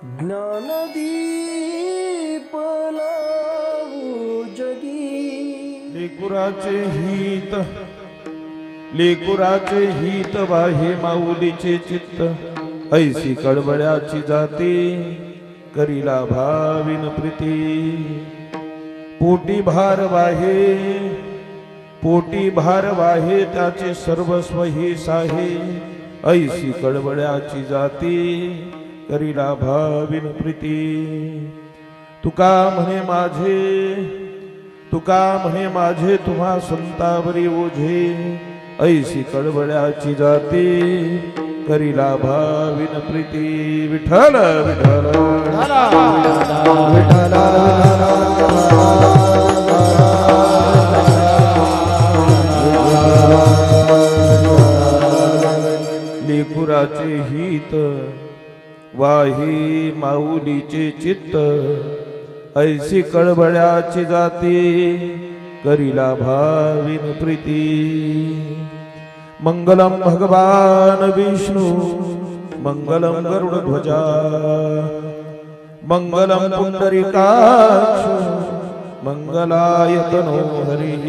ज्ञानदीप लावू जगी लेकुराचे हित वाहे माऊलीचे चित्त ऐसी कळवळ्याची जाते करीला भाविन प्रीती पोटी भार वाहे त्याचे सर्वस्व हे साहे ऐसी कळवळ्याची जाते करीला भाविन प्रीती तुका म्हणे माझे तुम्हा संतावरी ओझे ऐसी कळवळ्याची जाते करीला भाविन प्रीती विठ्ठल विठ्ठल लेकुराचे हित वाही माऊलीचे चित्त ऐसी कळवळ्याची जाते करीला भाविन प्रीती मंगलम भगवान विष्णु मंगलम गरुडध्वजा मंगलम पुंडरीकाक्ष मंगलायतनो हरिः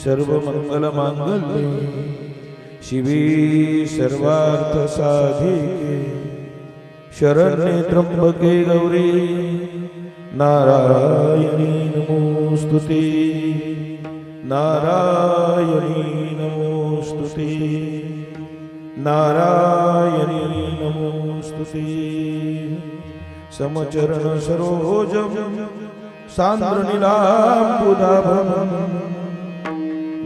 सर्वमंगल मांगल्ये शिवे सर्वार्थ साधिके शरण्ये त्र्यंबके गौरी नारायणी नमोस्तुते नारायणी नमोस्तुते नारायणी नमोस्तुते समचरण सरोजम सांद्र नीलांबुदाभम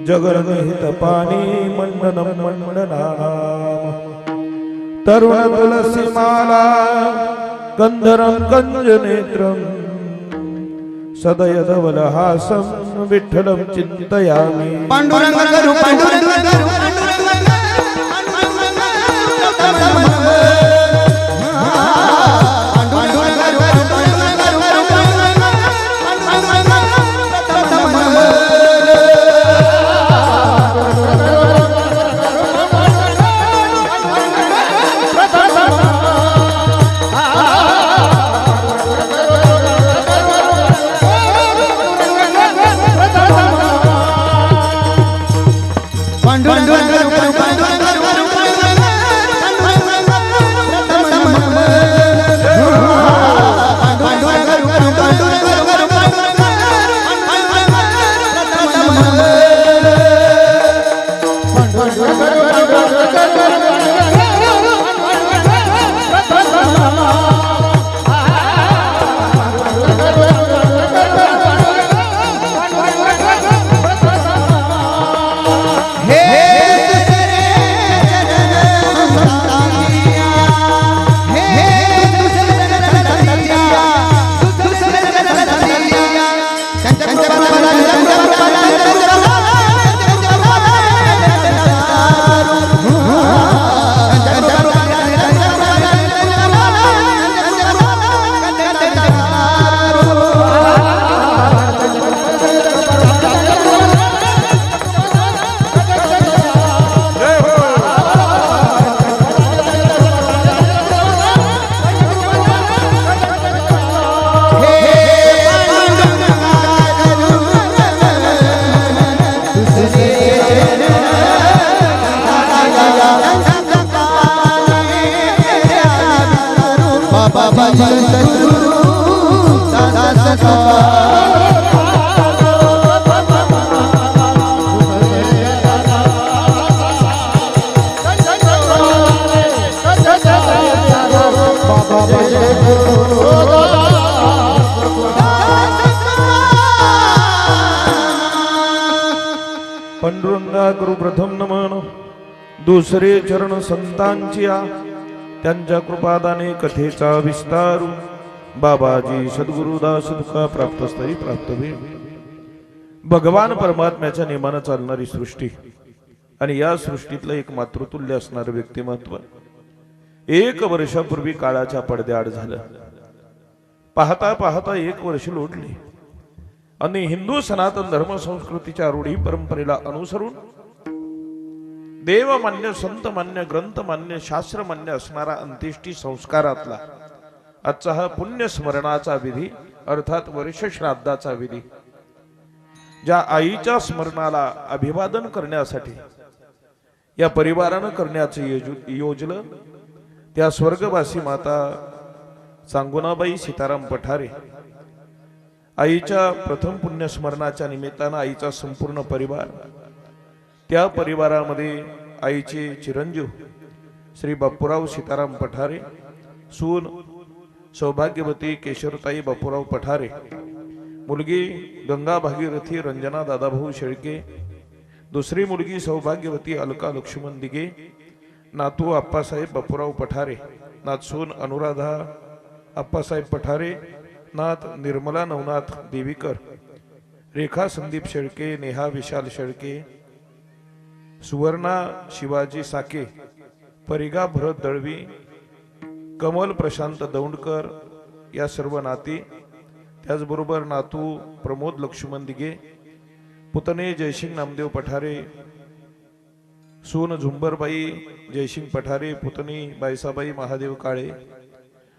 जगन्निहित पाणी मंडनम मंडनाम तरुण तुलसी माला कंधरम कंजनेत्रम सदय धवलहासं विठ्ठलं चिन्तयामि पांडुरंग करू पांडुरंग करू पांडुरंगा गुरु प्रथम नमन दुसरे चरण संतांची त्यांच्या कृपादाने कथेचा विस्तारू बाबाजी सद्गुरुदास तुका प्राप्त स्थळी प्राप्त होईल भगवान परमात्म्याच्या नियमाने चालणारी सृष्टी आणि या सृष्टीतलं एक मातृतुल्य असणारं व्यक्तिमत्व 1 वर्षापूर्वी काळाच्या पडद्याआड झालं पाहता पाहता 1 वर्ष लोटले आणि हिंदू सनातन धर्म संस्कृतीच्या रूढी परंपरेला अनुसरून देवमान्य संतमान्य ग्रंथमान्य शास्त्रमान्य असणारा अंत्येष्टी संस्कारातला आजचा हा पुण्य स्मरणाचा विधी अर्थात वर्ष श्राद्धाचा विधी ज्या आईच्या स्मरणाला अभिवादन करण्यासाठी या परिवारानं करण्याचं योजलं त्या स्वर्गवासी माता सांगुणाबाई सीताराम पठारे आईच्या प्रथम पुण्य स्मरणाच्या निमित्तानं आईचा संपूर्ण परिवार त्या परिवारामध्ये आईचे चिरंजीव श्री बापूराव सीताराम पठारे सून सौभाग्यवती केशरताई बापूराव पठारे मुलगी गंगा भागीरथी रंजना दादाभाऊ शेळके दुसरी मुलगी सौभाग्यवती अलका लक्ष्मण दिगे नातू आप्पासाहेब बापूराव पठारे नात सून अनुराधा आप्पासाहेब पठारे नात निर्मला नवनाथ देवीकर रेखा संदीप शेळके नेहा विशाल शेळके सुवर्णा शिवाजी साके परिगा भरत दळवी कमल प्रशांत दौंडकर या सर्व नाती त्याचबरोबर नातू प्रमोद लक्ष्मण दिगे पुतणे जयसिंग नामदेव पठारे सून झुंबरबाई जयसिंग पठारे पुतणी बायसाबाई महादेव काळे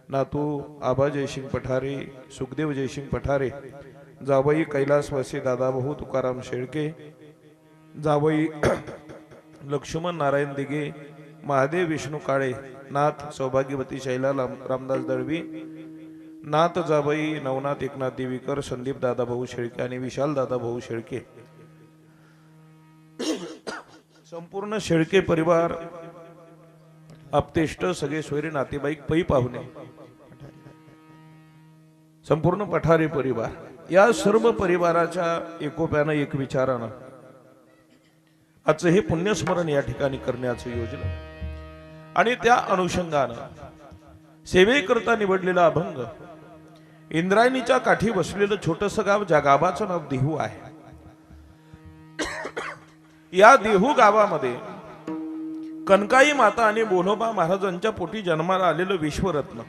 नातू आबा जयसिंग पठारे सुखदेव जयसिंग पठारे जावई कैलासवासी दादाभाऊ तुकाराम शेळके जावई लक्ष्मण नारायण दिगे महादेव विष्णू काळे नाथ सौभाग्यवती शैला रामदास दळवी नाथ जाबाई नवनाथ एकनाथ देवीकर संदीप दादाभाऊ शेळके आणि विशाल दादाभाऊ शेळके संपूर्ण शेळके परिवार आपतेष्ट सगळे सोयरे नातेवाईक पै पाहुणे संपूर्ण पठारे परिवार या सर्व परिवाराच्या एकोप्यानं एक विचारानं आजचं हे पुण्यस्मरण या ठिकाणी करण्याचं योजना आणि त्या अनुषंगानं सेवेकरता निवडलेला अभंग इंद्रायणीच्या काठी बसलेलं छोटस गाव ज्या गावाचं नाव देहू आहे या देहू गावामध्ये कनकाई माता आणि बोलोबा महाराजांच्या पोटी जन्माला आलेलं विश्वरत्न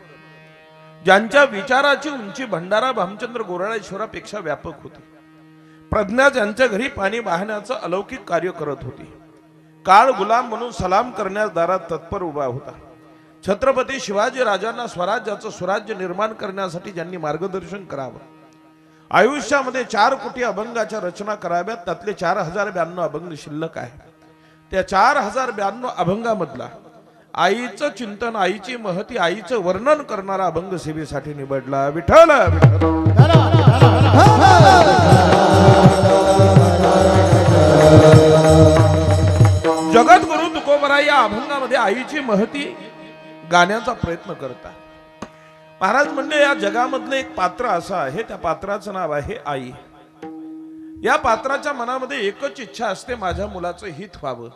ज्यांच्या विचाराची उंची भंडारा भामचंद्र गोराळेश्वरापेक्षा व्यापक होती प्रज्ञा ज्यांच्या घरी पाणी वाहण्याचं अलौकिक कार्य करत होती काळ गुलाम म्हणून सलाम करण्यास दारात तत्पर उभा होता छत्रपती शिवाजी राजांना स्वराज्याचं सुराज्य निर्माण करण्यासाठी ज्यांनी मार्गदर्शन करावं आयुष्यामध्ये 4 कोटी अभंगाच्या रचना कराव्यात त्यातले 4092 अभंग शिल्लक आहे त्या 4092 अभंगामधला आईचं चिंतन आईची महती आईचं वर्णन करणारा अभंग सेवेसाठी निवडला विठ्ठल जगद्गुरु तुकोबराय या अभंगामध्ये आईची महती गाण्याचा प्रयत्न करतात महाराज म्हणले या जगामधलं एक पात्र असं आहे त्या पात्राचं नाव आहे आई या पात्राच्या मनामध्ये एकच इच्छा असते माझ्या मुलाचं हित व्हावं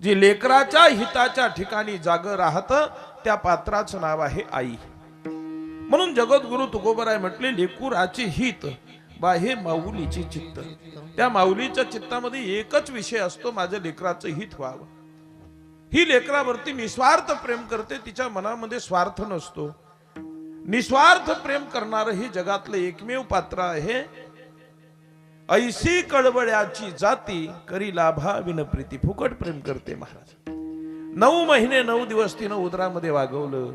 जी लेकराच्या हिताच्या ठिकाणी जाग राहत त्या पात्राचं नाव आहे आई म्हणून जगद्गुरु तुकोबराय म्हटले लेकुराचे हित बा हे माऊलीचे चित्त त्या माऊलीच्या चित्तामध्ये एकच विषय असतो माझ्या लेकराचं हित व्हावं ही लेकरावरती निस्वार्थ प्रेम करते तिच्या मनामध्ये स्वार्थ नसतो निस्वार्थ प्रेम करणारं हे जगातलं एकमेव पात्र आहे ऐसी कळवळ्याची जाती करी लाभा विनप्रीती फुकट प्रेम करते महाराज 9 महिने 9 दिवस तिनं उदरामध्ये वागवलं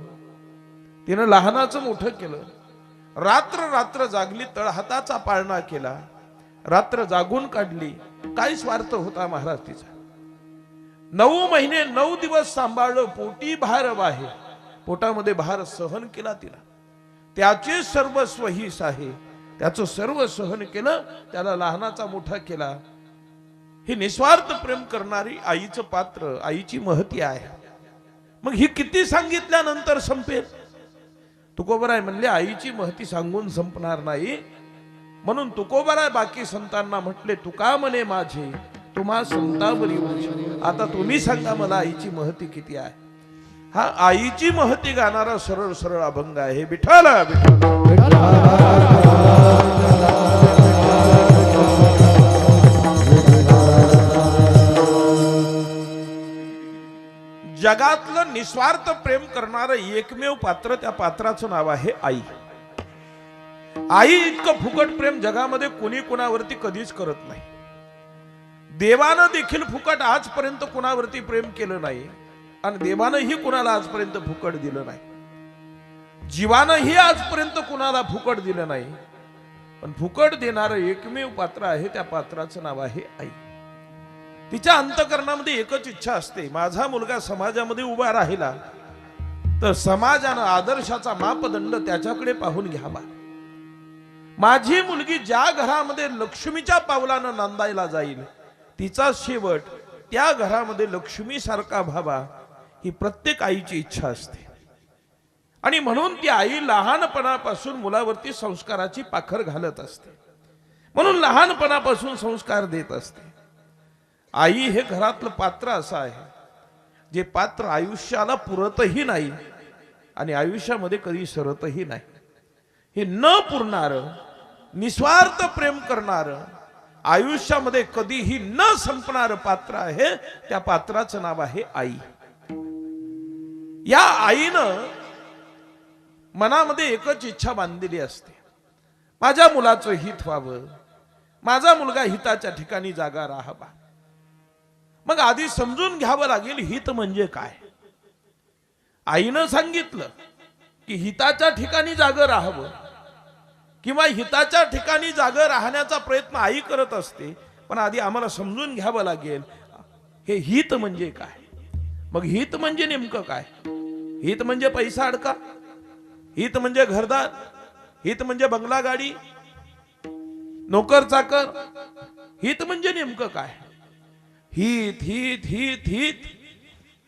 तिनं लहानाचं मोठं केलं रात्र रात्र जागली तळहाताचा पाळणा केला रात्र जागून काढली काय स्वार्थ होता महाराज तिचा 9 महिने 9 दिवस सांभाळलं पोटी भार वाहे पोटामध्ये भार सहन केला तिला त्याचे सर्वस्व हीच आहे त्याचं सर्व सहन केलं त्याला लहानाचा मोठा केला ही निस्वार्थ प्रेम करणारी आईचं पात्र आईची महती आहे मग ही किती सांगितल्यानंतर संपेल तुकोबराय म्हणले आईची महती सांगून संपणार नाही म्हणून तुकोबराय बाकी संतांना म्हटले तुका म्हणे माझे तुम्हा संतावरी आता तुम्ही सांगा मला आईची महती किती आहे हा आईची महती गाणारा सरळ सरळ अभंग आहे विठ्ठल जगातलं निस्वार्थ प्रेम करणारं एकमेव पात्र त्या पात्राचं नाव आहे आई आई इतकं फुकट प्रेम जगामध्ये कोणी कुणावरती कधीच करत नाही देवानं देखील फुकट आजपर्यंत कुणावरती प्रेम केलं नाही आणि देवानंही कुणाला आजपर्यंत फुकट दिलं नाही जीवानंही आजपर्यंत कुणाला फुकट दिलं नाही, पण फुकट देणारं एकमेव पात्र आहे, त्या पात्राचं नाव आहे आई. तिच्या अंतःकरणामध्ये एकच इच्छा असते, माझा मुलगा समाजामध्ये उभा राहिला तर समाजानं आदर्शाचा मापदंड त्याच्याकडे पाहून घ्यावा. माझी मुलगी ज्या घरामध्ये लक्ष्मीच्या पावलानं नांदायला जाईल तिचा शेवट त्या घरामध्ये लक्ष्मी सारखा व्हावा, ही प्रत्येक आईची इच्छा असते. आणि म्हणून ती आई लहानपणापासून मुलावरती संस्काराची पाखर घालत असते, म्हणून लहानपणापासून संस्कार देत असते. आई हे घरातलं पात्र असं आहे जे पात्र आयुष्याला पुरतही नाही आणि आयुष्यामध्ये कधी सरतही नाही. हे न पुरणारं निस्वार्थ प्रेम करणारं आयुष्यामध्ये कधीही न संपणारं पात्र आहे, त्या पात्राचं नाव आहे आई. या आईनं मनामध्ये एकच इच्छा बांधलेली असते, माझ्या मुलाचं हित व्हावं, माझा मुलगा हिताच्या ठिकाणी जागा राहावा. मग आधी समजून घ्यावं लागेल हित म्हणजे काय. आईनं सांगितलं की हिताच्या ठिकाणी जागं राहावं किंवा हिताच्या ठिकाणी जागं राहण्याचा प्रयत्न आई करत असते, पण आधी आम्हाला समजून घ्यावं लागेल हे हित म्हणजे काय. मग हित म्हणजे नेमकं काय. हित म्हणजे पैसा अडका, हित म्हणजे घरदार, हित म्हणजे बंगला गाडी, नोकर चाकर, हित म्हणजे नेमकं काय. हित हित हित हित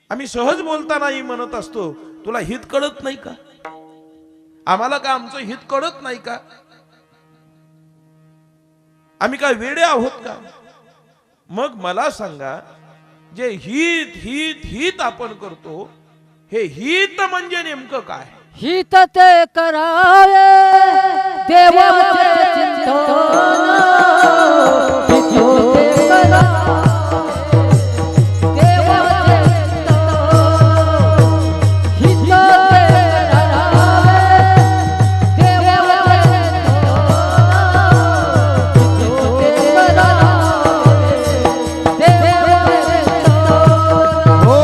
आम्ही सहज बोलतानाही म्हणत असतो, तुला हित कळत नाही का, आम्हाला का आमचं हित कळत नाही का, आम्ही काय वेडे आहोत का. मग मला सांगा, जे हित हित हित आपण करतो हे हित म्हणजे नेमकं काय. हित ते करावे देवाचे चिंतन, हित ते करावे देवाचे चिंतन, हित ते करावे देवाचे चिंतन, हित ते करावे देवाचे चिंतन. हो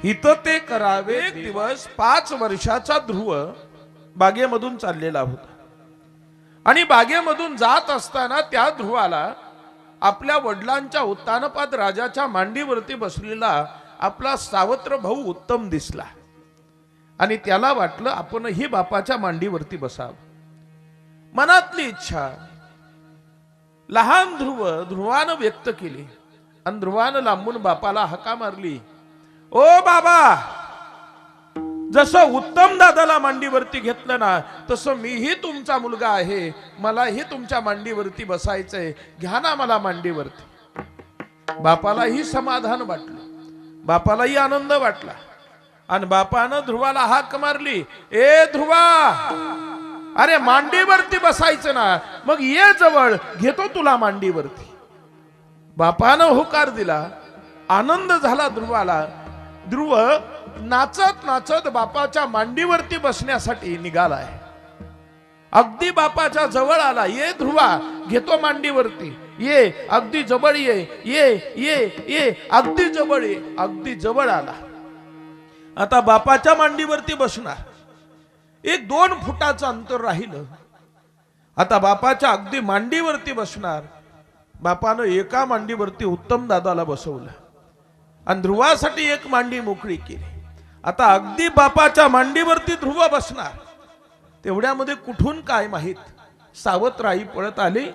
हित ते करावे. एक दिवस 5 वर्षाचा ध्रुव बागेमधून चाललेला होता आणि बागेमधून जात असताना त्या ध्रुवाला आपल्या वडिलांच्या उत्तानपाद राजाच्या मांडीवरती बसलेला आपला सावत्र भाऊ उत्तम दिसला आणि त्याला वाटलं आपणही बापाच्या मांडीवरती बसावं. मनातली इच्छा लहान ध्रुवानं व्यक्त केली आणि ध्रुवानं लांबून बापाला हाका मारली, ओ बाबा, जसं उत्तम दादाला मांडीवरती घेतलं ना तसं मीही तुमचा मुलगा आहे, मलाही तुमच्या मांडीवरती बसायचंय, घ्या ना मला मांडीवरती. बापालाही समाधान वाटलं, बापालाही आनंद वाटला आणि बापानं ध्रुवाला हाक मारली, ए ध्रुवा, अरे मांडीवरती बसायचं ना, मग ये जवळ, घेतो तुला मांडीवरती. बापानं होकार दिला, आनंद झाला ध्रुवाला. ध्रुव नाचत नाचत बापाच्या मांडीवरती बसण्यासाठी निघालाय. अगदी बापाच्या जवळ आला. ये ध्रुवा, घेतो मांडीवरती, ये अगदी जवळ ये, ये ये ये, अगदी जवळ ये. अगदी जवळ आला. आता बापाच्या मांडीवरती बसणार. 1-2 फुटाचं अंतर राहिलं. आता बापाच्या अगदी मांडीवरती बसणार. बापानं एका मांडीवरती उत्तम दादाला बसवलं आणि ध्रुवासाठी एक मांडी मोकळी केली. आता अगदी बापाच्या मांडीवरती ध्रुव बसणार. तेवढ्यामध्ये कुठून काय माहित सावत्राई पळत आली.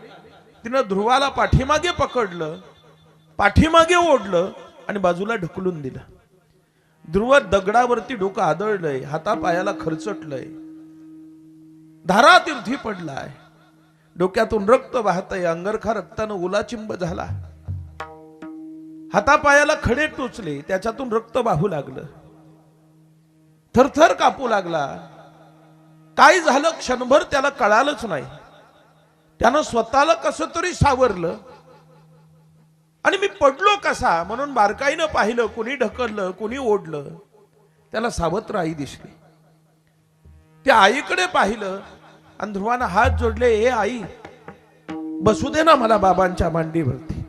तिनं ध्रुवाला पाठीमागे पकडलं, पाठीमागे ओढलं आणि बाजूला ढकलून दिलं. ध्रुव दगडावरती डोकं आदळलंय, हातापायाला खरचटलंय, धारातीर्थी पडलाय, डोक्यातून रक्त वाहतय, अंगरखा रक्तानं ओलाचिंब झाला, हातापायाला खडे टोचले, त्याच्यातून रक्त वाहू लागलं, थरथर कापू लागला. काय झालं क्षणभर त्याला कळालंच नाही. त्यानं स्वतःला कसं तरी सावरलं आणि मी पडलो कसा म्हणून बारकाईनं पाहिलं. कोणी ढकललं, कोणी ओढलं. त्याला सावत्र आई दिसली. त्या आईकडे पाहिलं आणि ध्रुवानं हात जोडले. ए आई, बसू दे ना मला बाबांच्या मांडीवरती.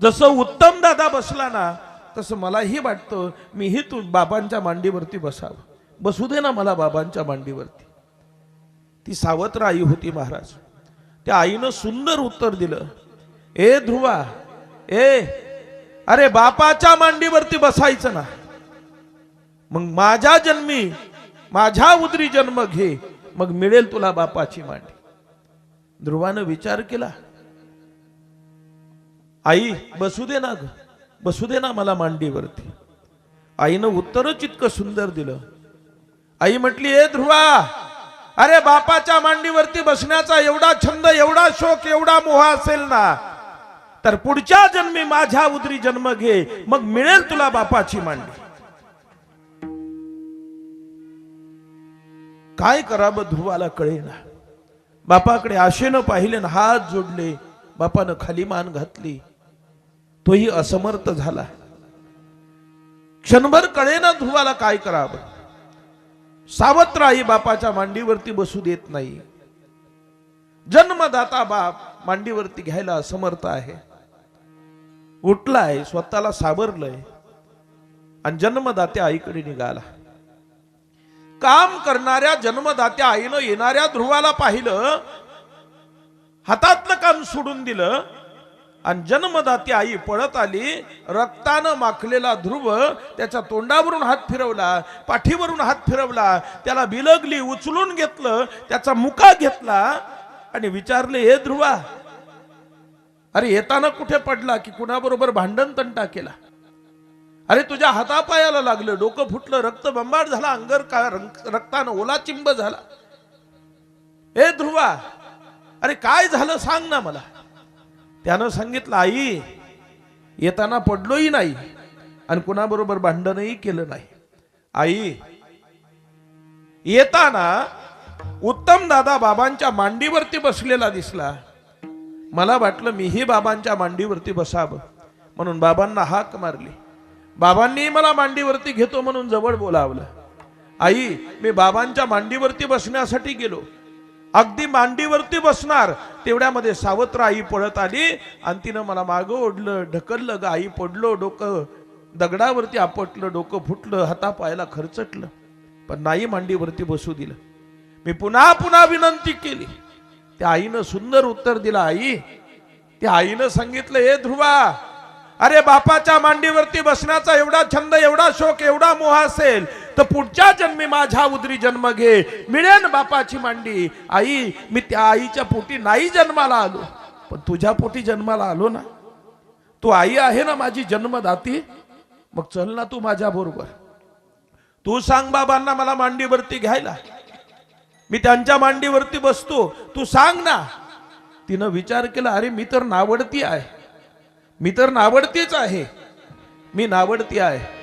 जसं उत्तम दादा बसला ना, तसं मलाही वाटतं मीही तू बाबांच्या मांडीवरती बसावं. बसू दे ना मला बाबांच्या मांडीवरती. ती सावत्र आई होती महाराज. त्या आईनं सुंदर उत्तर दिलं. ए ध्रुवा, अरे बापाच्या मांडीवरती बसायचं ना, मग माझ्या जन्मी माझ्या उदरी जन्म घे, मग मिळेल तुला बापाची मांडी. ध्रुवानं विचार केला. आई बसू दे ना ग, बसू दे ना मला मांडीवरती. आईनं उत्तरच इतकं सुंदर दिलं. आई म्हटली, ए ध्रुवा, अरे बापाच्या मांडीवरती बसण्याचा एवढा छंद, एवढा शोक, एवढा मोह असेल ना, तर पुढच्या जन्मी माझ्या उदरी जन्म घे, मग मिळेल तुला बापाची मांडी. काय करावं ध्रुवाला कळेना. बापाकडे आशेनं पाहिले ना, हात जोडले. बापानं खाली मान घातली. तोही असमर्थ झाला. क्षणभर कळेना ध्रुवाला काय करावं. सावत्र आई बापाच्या मांडीवरती बसू देत नाही. जन्मदाता बाप मांडीवरती घ्यायला असमर्थ आहे. उठलाय, स्वतःला सावरलंय आणि जन्मदात्या आईकडे निघाला. काम करणाऱ्या जन्मदात्या आईनं येणाऱ्या ध्रुवाला पाहिलं, हातातलं काम सोडून दिलं आणि जन्मदाती आई पळत आली. रक्तानं माखलेला ध्रुव त्याच्या तोंडावरून हात फिरवला, पाठीवरून हात फिरवला, त्याला बिलगली, उचलून घेतलं, त्याचा मुका घेतला आणि विचारले, हे ध्रुवा, अरे येताना कुठे पडला की कुणाबरोबर भांडण तंटा केला? अरे तुझ्या हातापायाला लागलं, डोकं फुटलं, रक्त बंबाळ झाला, अंगर रक्तानं ओला चिंब झाला. ए ध्रुवा, अरे काय झालं सांग ना मला. त्यानं सांगितलं, आई येताना पडलोही नाही आणि कुणाबरोबर भांडणही केलं नाही. आई येताना उत्तम दादा बाबांच्या मांडीवरती बसलेला दिसला. मला वाटलं मीही बाबांच्या मांडीवरती बसावं म्हणून बाबांना हाक मारली. बाबांनी मला मांडीवरती घेतो म्हणून जवळ बोलावलं. आई मी बाबांच्या मांडीवरती बसण्यासाठी गेलो. अगदी मांडीवरती बसणार तेवढ्यामध्ये सावत्र आई पळत आली आणि तिनं मला मागं ओढलं, ढकललं. ग आई पडलो, डोकं दगडावरती आपटलं, डोकं फुटलं, हातापायाला खरचटलं, पण नाही मांडीवरती बसू दिलं. मी पुन्हा पुन्हा विनंती केली. त्या आईनं सुंदर उत्तर दिलं. आई त्या आईनं सांगितलं, हे ध्रुवा, अरे बापाच्या मांडीवरती बसण्याचा एवढा छंद, एवढा शोक, एवढा मोह असेल तर पुढच्या जन्मी माझ्या उदरी जन्म घे, मिळेल बापाची मांडी. आई मी त्या आईच्या पोटी नाही जन्माला आलो, पण तुझ्या पोटी जन्माला आलो ना. तू आई आहे ना माझी जन्मदाती, मग चल ना तू माझ्या बरोबर. तू सांग बाबांना मला मांडीवरती घ्यायला, मी त्यांच्या मांडीवरती बसतो, तू सांग ना. तिनं विचार केला, अरे मी तर नावडती आहे, मी तर नावडतीच आहे, मी नावडती आहे.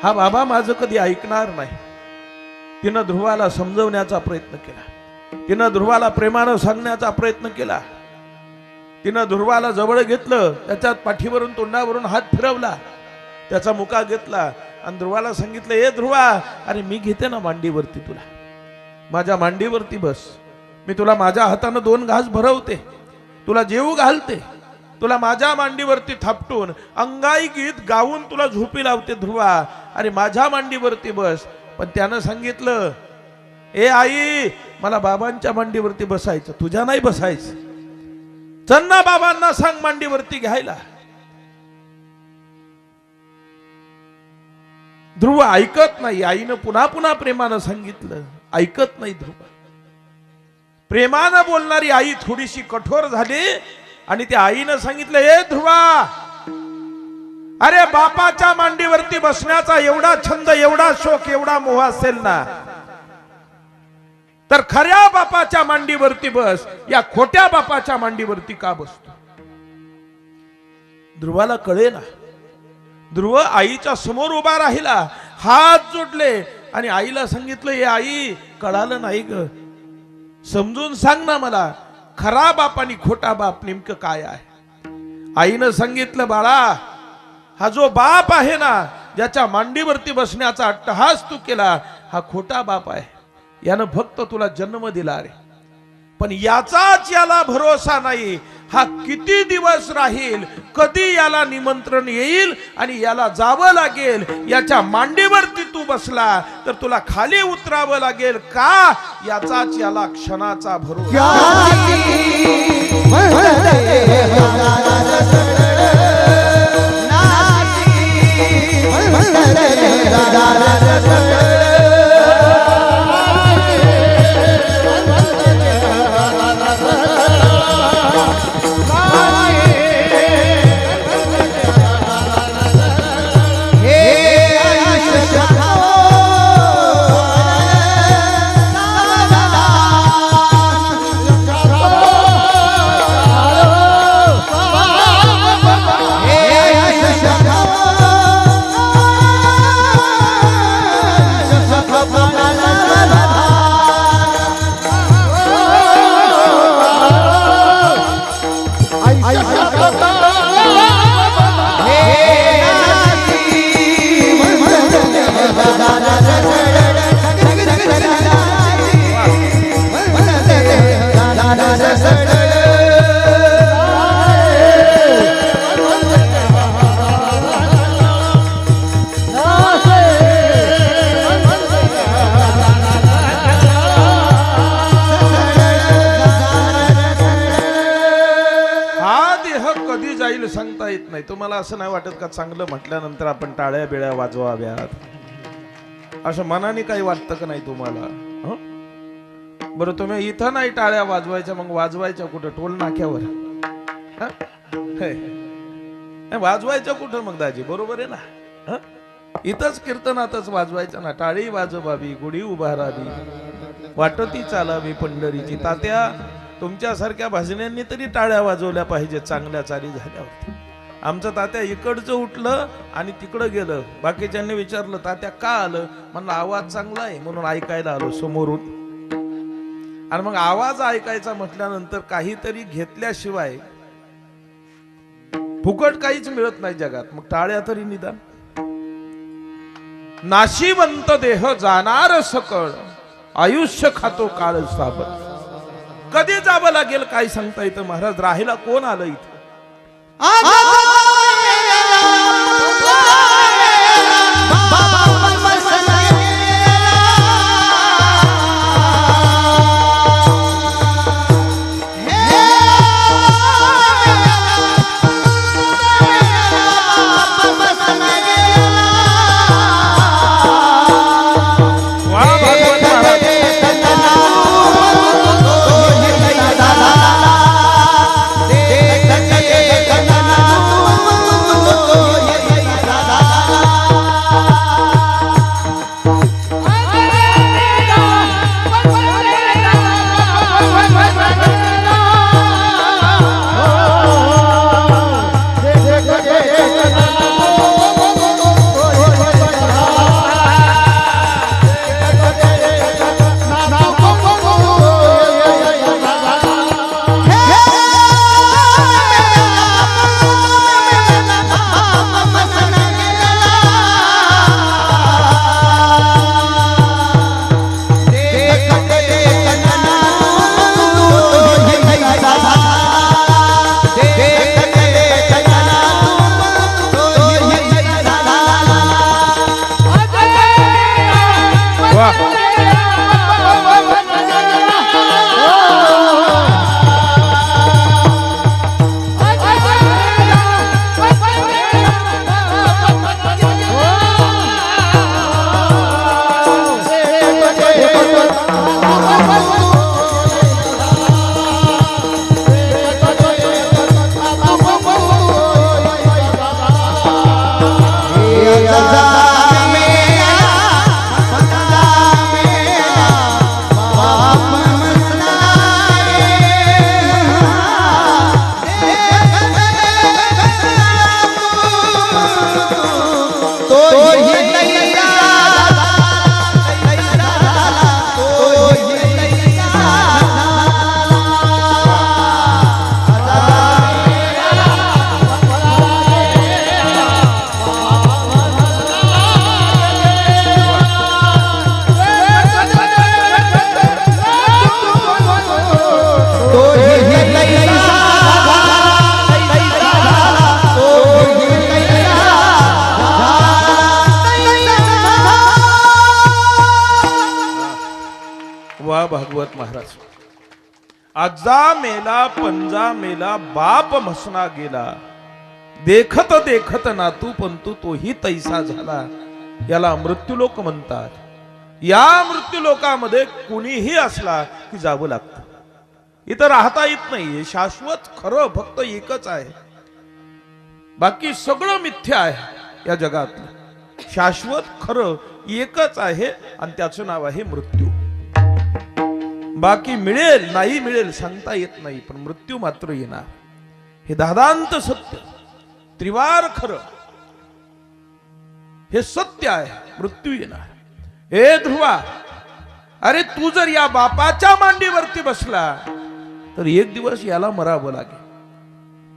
हा बाबा माझं कधी ऐकणार नाही. तिनं ध्रुवाला समजवण्याचा प्रयत्न केला, तिनं ध्रुवाला प्रेमानं सांगण्याचा प्रयत्न केला, तिनं ध्रुवाला जवळ घेतलं, त्याच्या पाठीवरून तोंडावरून हात फिरवला, त्याचा मुका घेतला आणि ध्रुवाला सांगितलं, ए ध्रुवा, अरे मी घेते ना मांडीवरती, तुला माझ्या मांडीवरती बस, मी तुला माझ्या हातानं 2 घास भरवते, तुला जेवू घालते, तुला माझ्या मांडीवरती थापटून अंगाई गीत गाऊन तुला झोपी लावते ध्रुवा, अरे माझ्या मांडीवरती बस. पण त्यानं सांगितलं, ए आई, मला बाबांच्या मांडीवरती बसायचं, तुझ्या नाही बसायचं, चल ना बाबांना सांग मांडीवरती घ्यायला. ध्रुव ऐकत नाही, आईनं पुन्हा पुन्हा प्रेमानं सांगितलं, ऐकत नाही ध्रुव. प्रेमानं बोलणारी आई थोडीशी कठोर झाली आणि त्या आईनं सांगितलं, ए ध्रुवा, अरे बापाच्या मांडीवरती बसण्याचा एवढा छंद, एवढा शोक, एवढा मोह असेल ना, तर खऱ्या बापाच्या मांडीवरती बस, या खोट्या बापाच्या मांडीवरती का बसतो? ध्रुवाला कळे ना. ध्रुव आईच्या समोर उभा राहिला, हात जोडले आणि आईला सांगितलं, ए आई, कळालं नाही ग, समजून सांग ना मला, खरा बाप आणि खोटा बाप नेमकं काय आहे? आईनं सांगितलं, बाळा, हा जो बाप आहे ना, ज्याच्या मांडीवरती बसण्याचा अट्टहास तू केला, हा खोटा बाप आहे, यानं फक्त तुला जन्म दिला रे, पण याचाच याला भरोसा नाही, हा किती दिवस राहील, कधी याला निमंत्रण येईल आणि याला जावं लागेल, याच्या मांडीवरती तू बसला तर तुला खाली उतरावं लागेल का, याचाच याला क्षणाचा भरोसा. सांगता येत नाही. तुम्हाला असं नाही वाटत का चांगलं म्हटल्यानंतर आपण टाळ्या बिळ्या वाजवाव्यात, असं मनाने काही वाटतं का नाही तुम्हाला? बरं, तुम्ही इथं नाही टाळ्या वाजवायच्या, मग वाजवायच्या कुठं? टोल नाक्यावर वाजवायच्या कुठं मग दाजी? बरोबर आहे ना, इथंच कीर्तनातच वाजवायचं ना. टाळी वाजवावी, गुढी उभारावी, वाटती चालावी पंढरीची. तात्या, तुमच्यासारख्या भाजण्यांनी तरी टाळ्या वाजवल्या पाहिजे चांगल्या चाली झाल्यावर. आमचं तात्या इकडचं उठलं आणि तिकडं गेलं. बाकीच्यांनी विचारलं, तात्या का आलं? म्हणलं आवाज चांगला आहे म्हणून ऐकायला आलो समोरून. आणि मग आवाज ऐकायचा म्हटल्यानंतर काहीतरी घेतल्याशिवाय फुकट काहीच मिळत नाही जगात. मग टाळ्या तरी निदान. नाशिवंत देह जाणार सकळ, आयुष्य खातो काळ साबत. कधी जावं लागेल काय सांगता येतं महाराज. राहायला कोण आलं इथं? आजा मेला पंजा मेला बाप म्हसना गेला, देखत देखत नातू पंतू तोही तैसा झाला. याला मृत्यूलोक म्हणतात. या मृत्यूलोकामध्ये कुणीही असला की जावं लागतं. इथं राहता येत नाही. शाश्वत खरं फक्त एकच आहे. बाकी सगळं मिथ्या आहे या जगात. शाश्वत खरं एकच आहे आणि त्याचं नाव आहे मृत्यू. बाकी मिळेल नाही मिळेल सांगता येत नाही, पण मृत्यू मात्र येणार. हे दादांत सत्य, त्रिवार खरं, हे सत्य आहे. मृत्यू येणार. हे ध्रुवा, अरे तू जर या बापाच्या मांडीवरती बसला तर एक दिवस याला मरावं लागेल,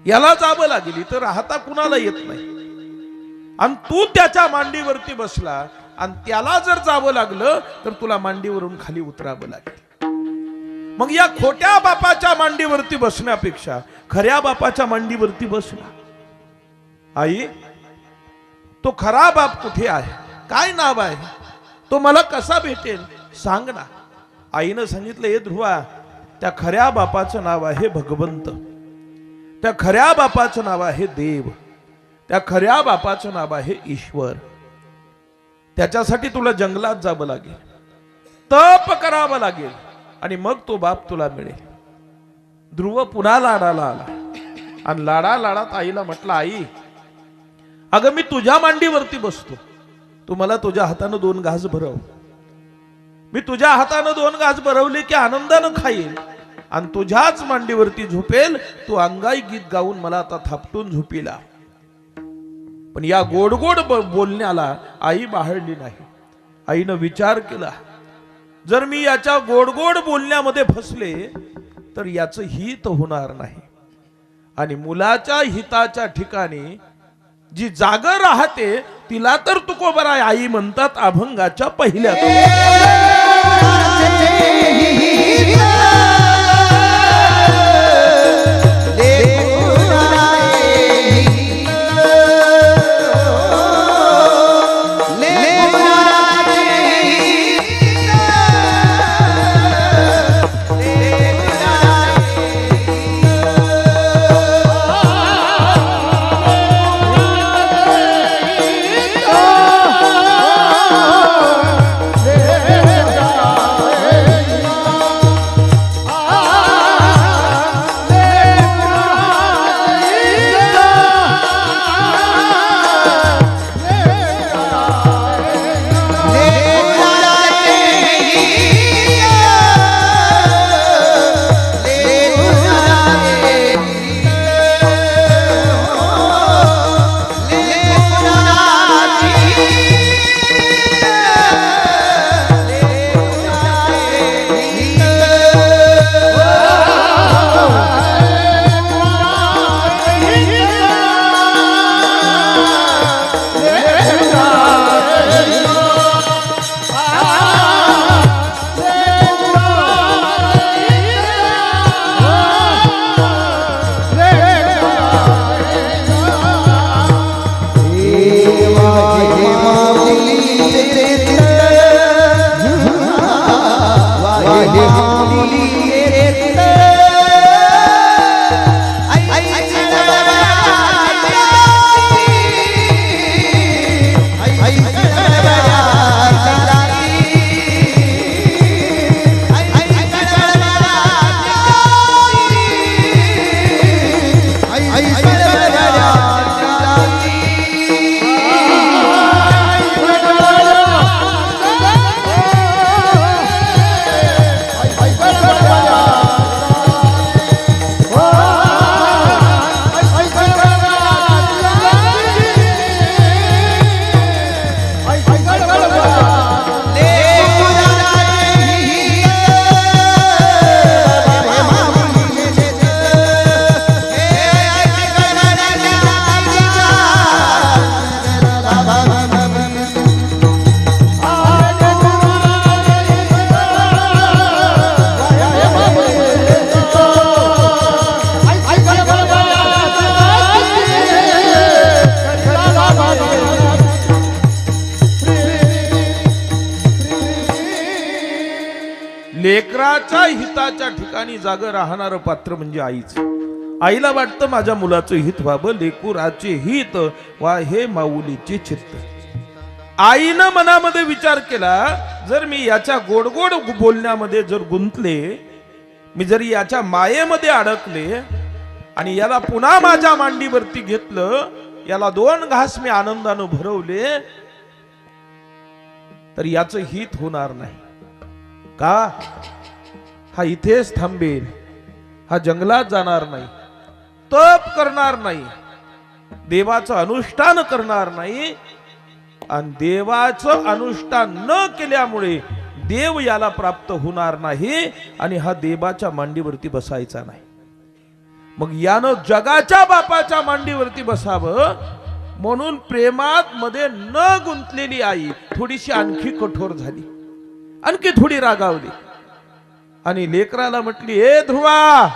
याला जावं लागेल. इथं राहता कुणाला येत नाही. आणि तू त्याच्या मांडीवरती बसला आणि त्याला जर जावं लागलं तर तुला मांडीवरून खाली उतरावं लागेल. मग या खोट्या बापाच्या मांडीवरती बसण्यापेक्षा खऱ्या बापाच्या मांडीवरती बसला. आई, तो खरा बाप कुठे आहे? काय नाव आहे? तो मला कसा भेटेल सांग ना. आईनं सांगितलं, हे ध्रुवा, त्या खऱ्या बापाचं नाव आहे भगवंत. त्या खऱ्या बापाचं नाव आहे देव. त्या खऱ्या बापाचं नाव आहे ईश्वर. त्याच्यासाठी तुला जंगलात जावं लागेल, तप करावं लागेल आणि मग तो बाप तुला मिळेल. ध्रुव पुन्हा लाडाला आला आणि लाडात आईला म्हटलं, आई अगं मी तुझ्या मांडीवरती बसतो, तू मला तुझ्या हातानं 2 घास भरव. मी तुझ्या हातानं 2 घास भरवले की आनंदानं खाईल आणि तुझ्याच मांडीवरती झोपेल. तू अंगाई गीत गाऊन मला आता थापटून झोपीला. पण या गोड गोड बोलण्याला आई बाळगली नाही. आईनं विचार केला, जर मी याच्या गोड गोड बोलण्यामध्ये फसले तर याचं हित होणार नाही. आणि मुलाच्या हिताच्या ठिकाणी जी जागा राहते तिला तर तुकोबराय आई म्हणतात अभंगाच्या पहिल्या. लेकराच्या हिताच्या ठिकाणी जागं राहणारं पात्र म्हणजे आईच. आईला वाटतं माझ्या मुलाचं हित व्हावं, लेकुराचे हित वा हे माऊलीचे चित्त. आईनं मनामध्ये विचार केला, जर मी याच्या गोड गोड बोलण्यामध्ये जर गुंतले, मी जर याच्या मायेमध्ये अडकले आणि याला पुन्हा माझ्या मांडीवरती घेतलं, याला 2 घास मी आनंदानं भरवले, तर याचं हित होणार नाही. का? हा इथेच थांबेल, हा जंगलात जाणार नाही, तप करणार नाही, देवाचं अनुष्ठान करणार नाही. आणि देवाचं अनुष्ठान न केल्यामुळे देव याला प्राप्त होणार नाही आणि हा देवाच्या मांडीवरती बसायचा नाही. मग यानं जगाच्या बापाच्या मांडीवरती बसावं म्हणून प्रेमात मध्ये न गुंतलेली आई थोडीशी आणखी कठोर झाली, आणखी थोडी रागावली आणि लेकराला म्हटली, ए ध्रुवा,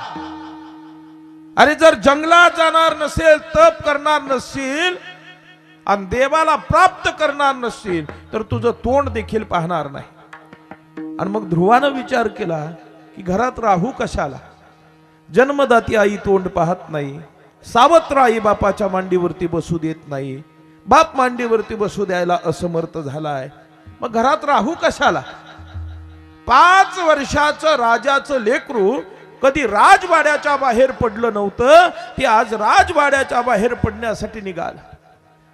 अरे जर जंगलात जाणार नसेल, तप करणार नसेल आणि देवाला प्राप्त करणार नसेल, तर तुझं तोंड देखील पाहणार नाही. आणि मग ध्रुवानं विचार केला की घरात राहू कशाला? जन्मदाती आई तोंड पाहत नाही, सावत्र आई बापाच्या मांडीवरती बसू देत नाही, बाप मांडीवरती बसू द्यायला असमर्थ झालाय, मग घरात राहू कशाला? 5 वर्षाचं राजाचं लेकरू कधी राजवाड्याच्या बाहेर पडलं नव्हतं, ते आज राजवाड्याच्या बाहेर पडण्यासाठी निघालं.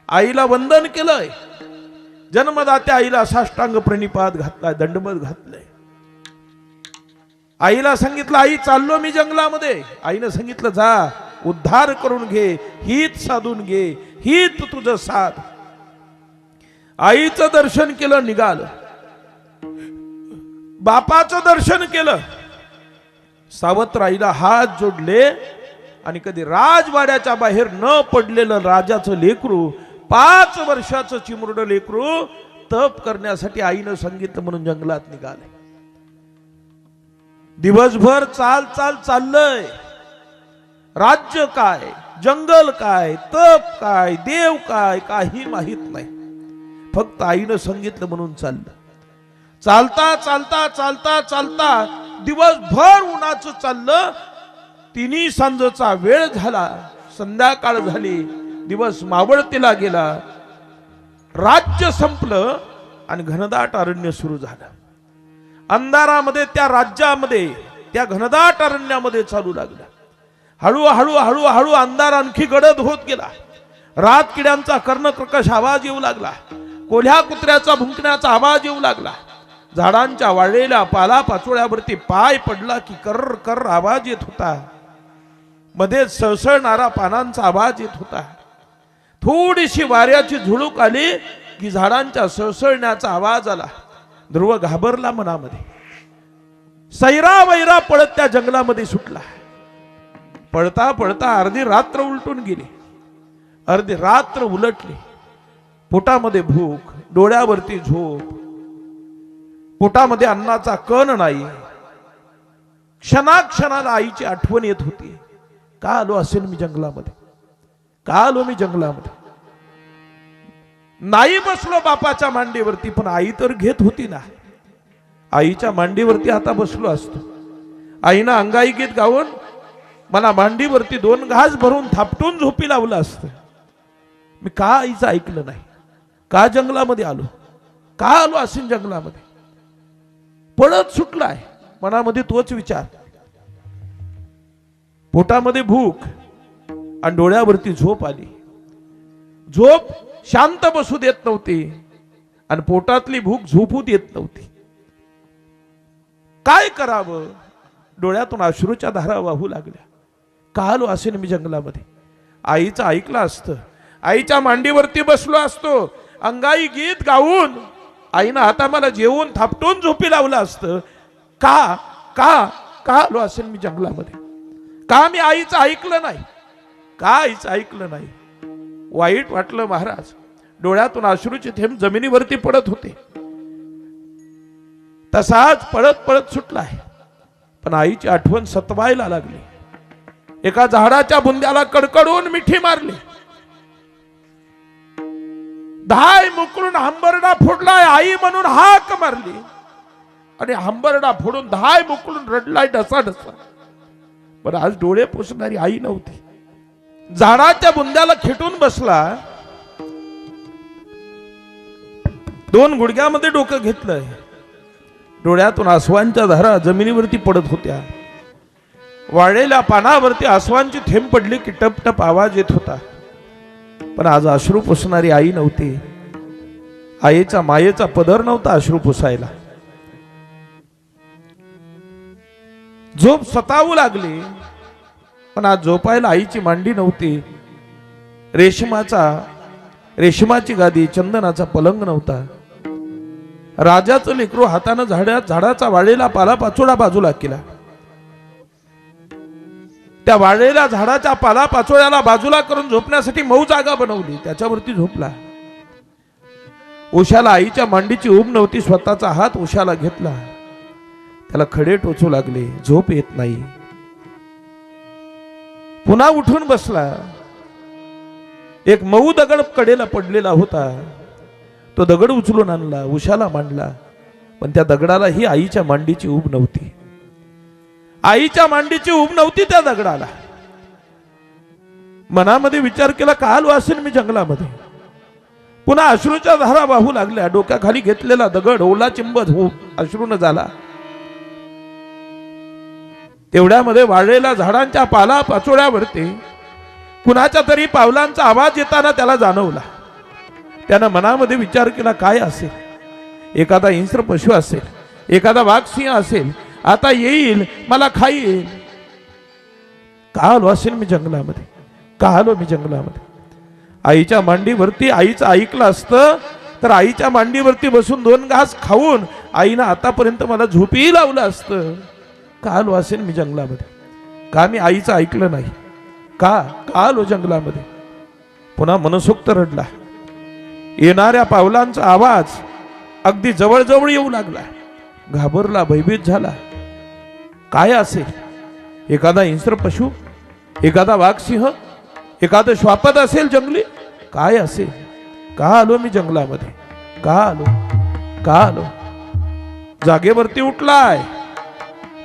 आईला वंदन केलंय, जन्मदात्या आईला साष्टांग प्रणिपात घातलाय, दंडवत घातलंय. आईला सांगितलं, आई चाललो मी जंगलामध्ये. आईनं सांगितलं, जा उद्धार करून घे, हित साधून घे, हित तुझं साध. आईचं दर्शन केलं, निघालं. बापाचं दर्शन केलं, सावत्र आईला हात जोडले आणि कधी राजवाड्याच्या बाहेर न पडलेलं राजाचं लेकरू, 5 वर्षाचं चिमुरडं लेकरू तप करण्यासाठी आईनं सांगितलं म्हणून जंगलात निघाले. दिवसभर चाललंय. राज्य काय, जंगल काय, तप काय, देव काय, काही माहित नाही. फक्त आईनं सांगितलं म्हणून चाललं. चालता चालता चालता चालता दिवसभर उन्हाचं चाललं. 3 सांजेचा वेळ झाला, संध्याकाळ झाली, दिवस मावळतीला गेला, राज्य संपलं आणि घनदाट अरण्य सुरू झालं. अंधारामध्ये त्या राज्यामध्ये, त्या घनदाट अरण्यामध्ये चालू लागला. हळूहळू हळूहळू अंधार आणखी गडद होत गेला. रात किड्यांचा कर्णकर्कश आवाज येऊ लागला, कोल्ह्या कुत्र्याचा भुंकण्याचा आवाज येऊ लागला. झाडांच्या वाळलेल्या पाला पाचोळ्यावरती पाय पडला की कर्र कर्र आवाज येत होता. मध्ये सळसळणारा पानांचा आवाज येत होता. थोडीशी वाऱ्याची झुळूक आली की झाडांच्या सळसळण्याचा आवाज आला. ध्रुव घाबरला मनामध्ये. सैरा वैरा पळत त्या जंगलामध्ये सुटला. पळता पळता अर्धी रात्र उलटून गेली, अर्धी रात्र उलटली. पोटामध्ये भूक, डोळ्यावरती झोप, पोटामध्ये अन्नाचा कण नाही. क्षणाक्षणाला आईची आठवण येत होती. का आलो असेल मी जंगलामध्ये, का आलो मी जंगलामध्ये? नाही बसलो बापाच्या मांडीवरती, पण आई तर घेत होती ना. आईच्या मांडीवरती आता बसलो असतो. आईनं अंगाई गीत गाऊन मला मांडीवरती 2 घास भरून थापटून झोपी लावलं असतं. मी का आईचं ऐकलं नाही? का जंगलामध्ये आलो? का आलो असेल जंगलामध्ये? पळत सुटलाय मनामध्ये तोच विचार. पोटामध्ये भूक आणि डोळ्यावरती झोप आली. झोप शांत बसू देत नव्हती आणि पोटातली भूक झोपू देत नव्हती. काय करावं? डोळ्यातून अश्रूच्या धारा वाहू लागल्या. का आलो असेल मी जंगलामध्ये? आईचं ऐकलं असतं, आईच्या मांडीवरती बसलो असतो, अंगाई गीत गाऊन आईनं आता मला जेवून थापटून झोपी लावलं असतं. का का का आलो असेल मी जंगलामध्ये? का मी आईचं ऐकलं नाही? का आईचं ऐकलं नाही? वाईट वाटलं महाराज. डोळ्यातून अश्रूचे थेंब जमिनीवरती पडत होते. तसाच पळत पळत सुटलाय, पण आईची आठवण सतवायला लागली. एका झाडाच्या बुंद्याला कडकडून मिठी मारली. धाय मुकरून हंबरडा फोडलाय. आई म्हणून हाक मारली. आणि हंबरडा फोडून धाय मोकळून रडलाय ढसा ढसा. पण आज डोळे पुसणारी आई नव्हती. झाडाच्या बुंद्याला खेटून बसला, 2 गुडघ्यामध्ये डोकं घेतलंय. डोळ्यातून आसवांच्या धारा जमिनीवरती पडत होत्या. वाळलेल्या पानावरती आसवांची थेंब पडली की टप टप आवाज येत होता. पण आज अश्रू पुसणारी आई नव्हती. आईचा मायेचा पदर नव्हता अश्रू पुसायला. झोप सतावू लागली, पण आज झोपायला आईची मांडी नव्हती. रेशमाची गादी, चंदनाचा पलंग नव्हता. राजाचं लेकरू हातानं झाडाचा वाळलेला पाला पाचोळा बाजूला केला. त्या वाळलेल्या झाडाच्या पाला पाचोळ्याला बाजूला करून झोपण्यासाठी मऊ जागा बनवली. त्याच्यावरती झोपला. उशाला आईच्या मांडीची ऊब नव्हती. स्वतःचा हात उशाला घेतला. त्याला खडे टोचू लागले. झोप येत नाही. पुन्हा उठून बसला. एक मऊ दगड कडेला पडलेला होता. तो दगड उचलून आणला, उशाला मांडला. पण त्या दगडाला ही आईच्या मांडीची ऊब नव्हती. आईच्या मांडीची ऊब नव्हती त्या दगडाला. मनामध्ये विचार केला, का आलो असेल मी जंगलामध्ये. पुन्हा अश्रूच्या धारा वाहू लागल्या. डोक्याखाली घेतलेला दगड ओला चिंब अश्रून झाला. तेवढ्यामध्ये वाळलेल्या झाडांच्या पाला पाचोळ्यावरती कुणाच्या तरी पावलांचा आवाज येताना त्याला जाणवला. त्यानं मनामध्ये विचार केला, काय असेल. एखादा हिंस्र पशु असेल, एखादा वाघ सिंह असेल. आता येईल, मला खाईल. का आलो असेल मी जंगलामध्ये. का आलो मी जंगलामध्ये. आईच्या मांडीवरती आईचं ऐकलं असतं तर आईच्या मांडीवरती बसून 2 घास खाऊन आईनं आतापर्यंत मला झोपी लावलं असतं. का आलो असेल मी जंगलामध्ये. का मी आईचं ऐकलं नाही. का आलो जंगलामध्ये. पुन्हा मनसोक्त रडला. येणाऱ्या पावलांचा आवाज अगदी जवळजवळ येऊ लागला. घाबरला, भयभीत झाला. काय असेल. एखादा हिंस्र पशु, एखादा वाघ सिंह, एखादं श्वापद असेल जंगली. काय असेल. का आलो मी जंगलामध्ये. का आलो. जागेवरती उठलाय.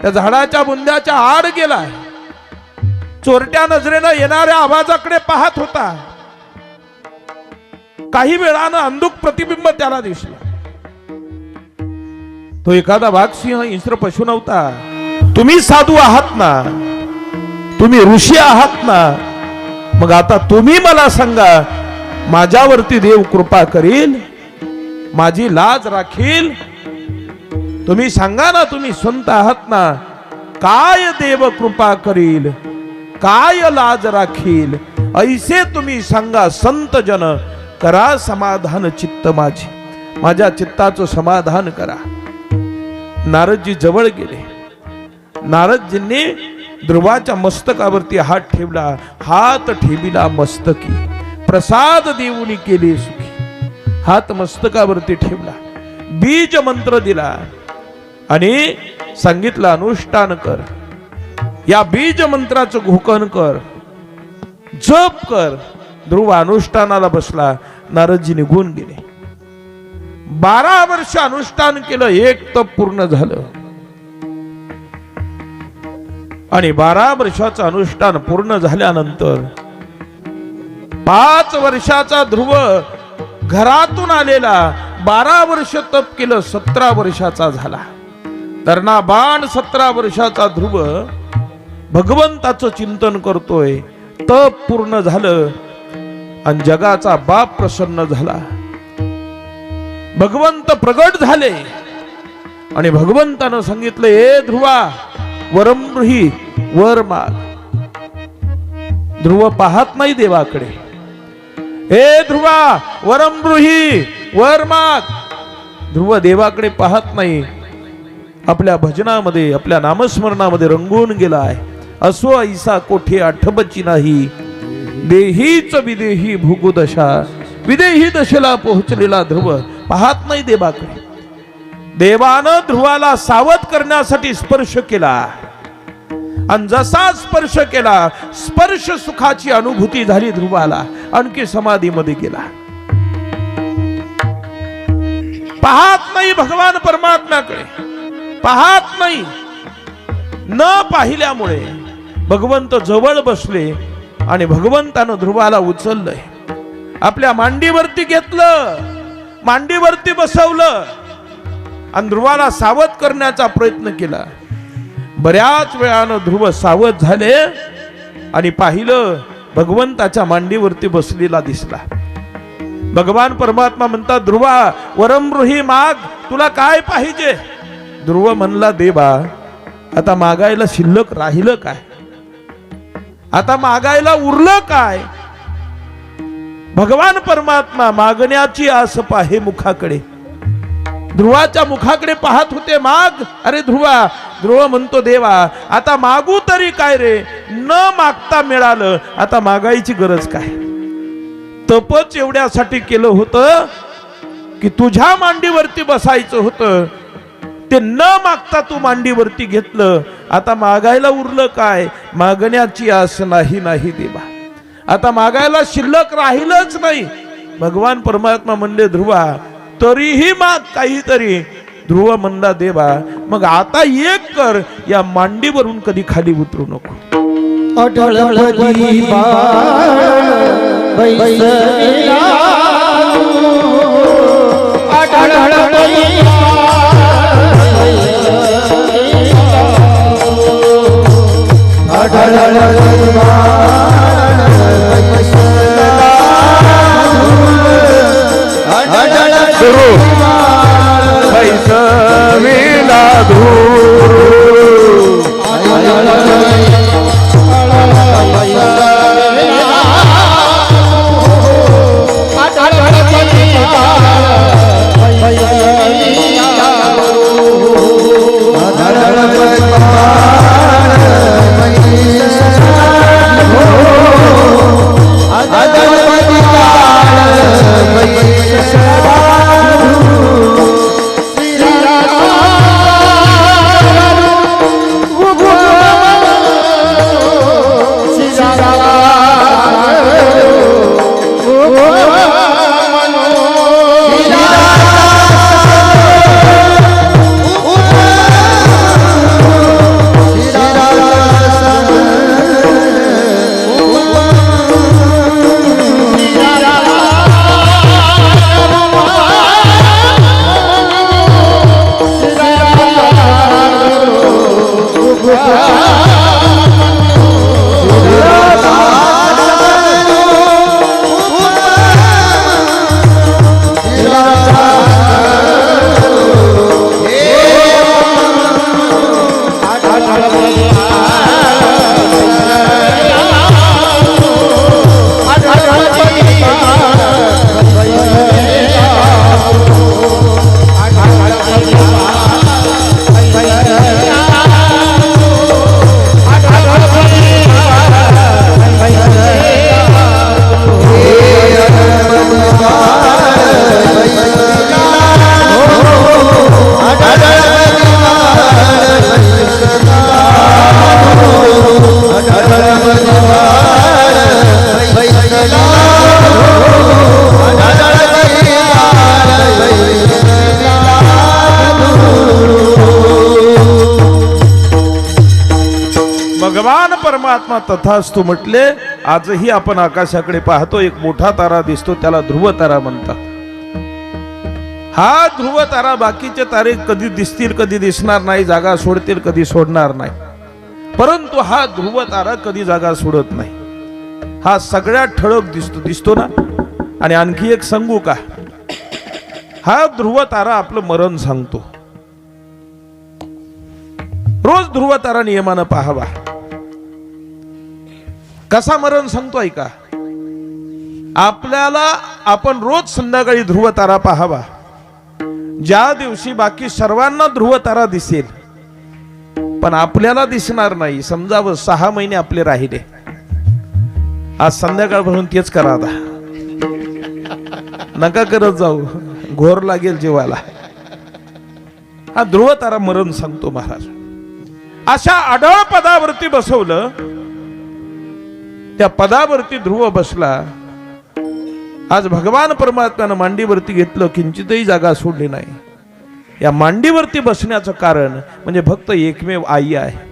त्या झाडाच्या बुंद्याच्या आड गेलाय. चोरट्या नजरेनं येणाऱ्या आवाजाकडे पाहत होता. काही वेळानं अंधुक प्रतिबिंब त्याला दिसला. तो एखादा वाघ सिंह हिंस्र पशु नव्हता. तुम्ही साधू आहात ना, तुम्ही ऋषी आहात ना. मग आता तुम्ही मला सांगा, माझ्यावरती देव कृपा करील, माझी लाज राखील. तुम्ही सांगा ना, तुम्ही संत आहात ना. काय देव कृपा करील, काय लाज राखील. ऐसे तुम्ही सांगा संत जन, करा समाधान चित्त माझे. माझ्या चित्ताचं समाधान करा. नारदजी जवळ गेले. नारदजींनी ध्रुवाच्या मस्तकावरती हात ठेवला. हात ठेविला मस्तकी, प्रसाद देऊनी केले सुखी. हात मस्तकावरती ठेवला. बीज मंत्र दिला आणि सांगितलं, अनुष्ठान कर. या बीज मंत्राचं घोकन कर, जप कर. ध्रुव अनुष्ठानाला बसला. नारदजी निघून गेले. 12 वर्ष अनुष्ठान केलं. 1 तप पूर्ण झालं. आणि 12 वर्षाचं अनुष्ठान पूर्ण झाल्यानंतर 5 वर्षाचा ध्रुव घरातून आलेला, 12 वर्ष तप केलं, 17 वर्षाचा झाला. तरणा बाण 17 वर्षाचा ध्रुव भगवंताचं चिंतन करतोय. तप पूर्ण झालं आणि जगाचा बाप प्रसन्न झाला. भगवंत प्रगट झाले आणि भगवंतानं सांगितलं, ए ध्रुवा, वरम गृही, वर माग. ध्रुव पाहत नाही देवाकडे. ए ध्रुवा, वरम गृही, वर माग. ध्रुव देवाकडे पाहत नाही. आपल्या भजनामध्ये, आपल्या नामस्मरणामध्ये रंगून गेला आहे. असो ऐसा कोठे आठबची नाही, देहीच विदेही भूगुदशा. विदेही दशेला पोहोचलेला ध्रुव पाहत नाही देवाकडे. देवानं ध्रुवाला सावध करण्यासाठी स्पर्श केला आणि जसा स्पर्श केला, स्पर्श सुखाची अनुभूती झाली ध्रुवाला. आणखी समाधीमध्ये गेला. पाहत नाही भगवान परमात्म्याकडे. पाहत नाही. न पाहिल्यामुळे भगवंत जवळ बसले आणि भगवंतानं ध्रुवाला उचललंय, आपल्या मांडीवरती घेतलं, मांडीवरती बसवलं आणि ध्रुवाला सावध करण्याचा प्रयत्न केला. बऱ्याच वेळानं ध्रुव सावध झाले आणि पाहिलं भगवंताच्या मांडीवरती बसलेला दिसला. भगवान परमात्मा म्हणतात, ध्रुवा वरमृही माग, तुला काय पाहिजे? ध्रुव म्हणला, देवा आता मागायला शिल्लक राहिलं काय? आता मागायला उरलं काय? भगवान परमात्मा मागण्याची आस पाहे मुखाकडे, ध्रुवाच्या मुखाकडे पाहत होते. माग. अरे ध्रुवा. ध्रुव म्हणतो, देवा आता मागू तरी काय रे? न मागता मिळालं, आता मागायची गरज काय? तपच एवढ्यासाठी केलं होतं की तुझ्या मांडीवरती बसायचं होतं, ते न मागता तू मांडीवरती घेतलं, आता मागायला उरलं काय? मागण्याची आस नाही नाही देवा, आता मागायला शिल्लक राहिलंच नाही. भगवान परमात्मा म्हणले, ध्रुवा तरीही माग काहीतरी. ध्रुव म्हणला, देवा मग आता एक कर, या मांडीवरून कधी खाली उतरू नको. अटळपदी बाळ बैसविला, अटळपदी अटळपदी बाळ बैसविला, गुरु बैसविला ध्रुव. भगवान परमात्मा तथास्तु म्हटले. आजही आपण आकाशाकडे पाहतो, एक मोठा तारा दिसतो, त्याला ध्रुव तारा म्हणतात. हा ध्रुव तारा, बाकीचे तारे कधी दिसतील कधी दिसणार नाही, जागा सोडतील कधी सोडणार नाही, परंतु हा ध्रुव तारा कधी जागा सोडत नाही. हा सगळ्यात ठळक दिसतो ना. आणि आणखी एक सांगू का, हा ध्रुव तारा आपलं मरण सांगतो. रोज ध्रुव तारा नियमानं पाहावा. कसा मरण सांगतोय का? आपल्याला आपण रोज संध्याकाळी ध्रुव तारा पाहावा. ज्या दिवशी बाकी सर्वांना ध्रुव तारा दिसेल पण आपल्याला दिसणार नाही, समजावं 6 महिने आपले राहिले. आज संध्याकाळपासून तेच करा. आता नका करत जाऊ, घोर लागेल जीवाला. हा ध्रुव तारा मरण सांगतो महाराज. अशा आढळ पदावरती बसवलं, त्या पदावरती ध्रुव बसला. आज भगवान परमात्म्यानं मांडीवरती घेतलं, किंचितही जागा सोडली नाही. या मांडीवरती बसण्याचं कारण म्हणजे फक्त एकमेव आई आहे.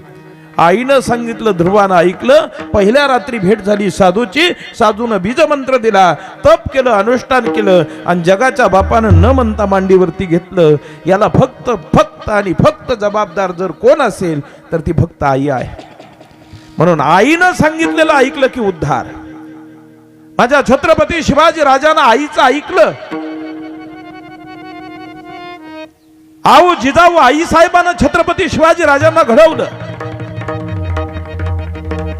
आईनं सांगितलं, ध्रुवानं ऐकलं. पहिल्या रात्री भेट झाली साधूची. साधूनं बीजमंत्र दिला, तप केलं, अनुष्ठान केलं आणि जगाच्या बापानं न म्हणता मांडीवरती घेतलं. याला फक्त फक्त आणि फक्त जबाबदार जर कोण असेल तर ती फक्त आई आहे. म्हणून आईनं सांगितलेलं ऐकलं की उद्धार. माझ्या छत्रपती शिवाजी राजानं आईचं ऐकलं. आऊ जिजाऊ आई साहेबांना छत्रपती शिवाजी राजांना घडवलं.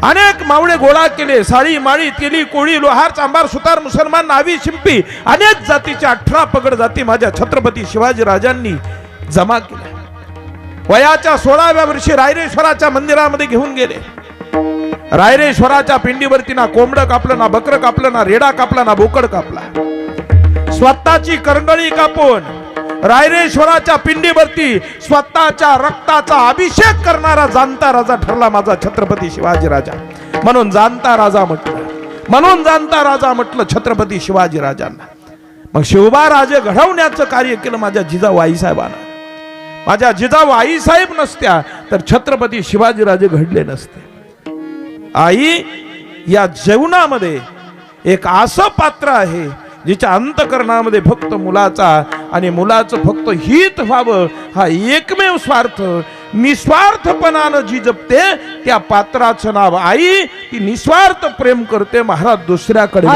अनेक मावळे गोळा केले. साळी माळी तेली कोळी लोहार चांभार सुतार मुसलमान नावी शिंपी अनेक जातीच्या 18 पगड जाती माझ्या छत्रपती शिवाजी राजांनी जमा केल्या. वयाच्या 16व्या वर्षी रायरेश्वराच्या मंदिरामध्ये घेऊन गेले. रायरेश्वराच्या पिंडीवरती ना कोंबड कापलं, ना बकर कापलं, ना रेडा कापला, ना बोकड कापला. स्वतःची करंगळी कापून रायरेश्वराच्या पिंडीवरती स्वतःच्या रक्ताचा अभिषेक करणारा जाणता राजा ठरला माझा छत्रपती शिवाजी राजा. म्हणून जाणता राजा म्हटलं, म्हणून जाणता राजा म्हटलं छत्रपती शिवाजी राजांना. मग शिवबा राजे घडवण्याचं कार्य केलं माझ्या जिजाऊ आईसाहेबांना. माझ्या जिजाऊ आईसाहेब नसत्या तर छत्रपती शिवाजी राजे घडले नसते. आई या जीवनामध्ये एक असं पात्र आहे जिच्या अंतकरणामध्ये फक्त मुलाचा आणि मुलाचं फक्त हित व्हावं हा एकमेव स्वार्थ निस्वार्थपणानं जी जपते त्या पात्राचं नाव आई. ती निस्वार्थ प्रेम करते महाराज दुसऱ्याकडे.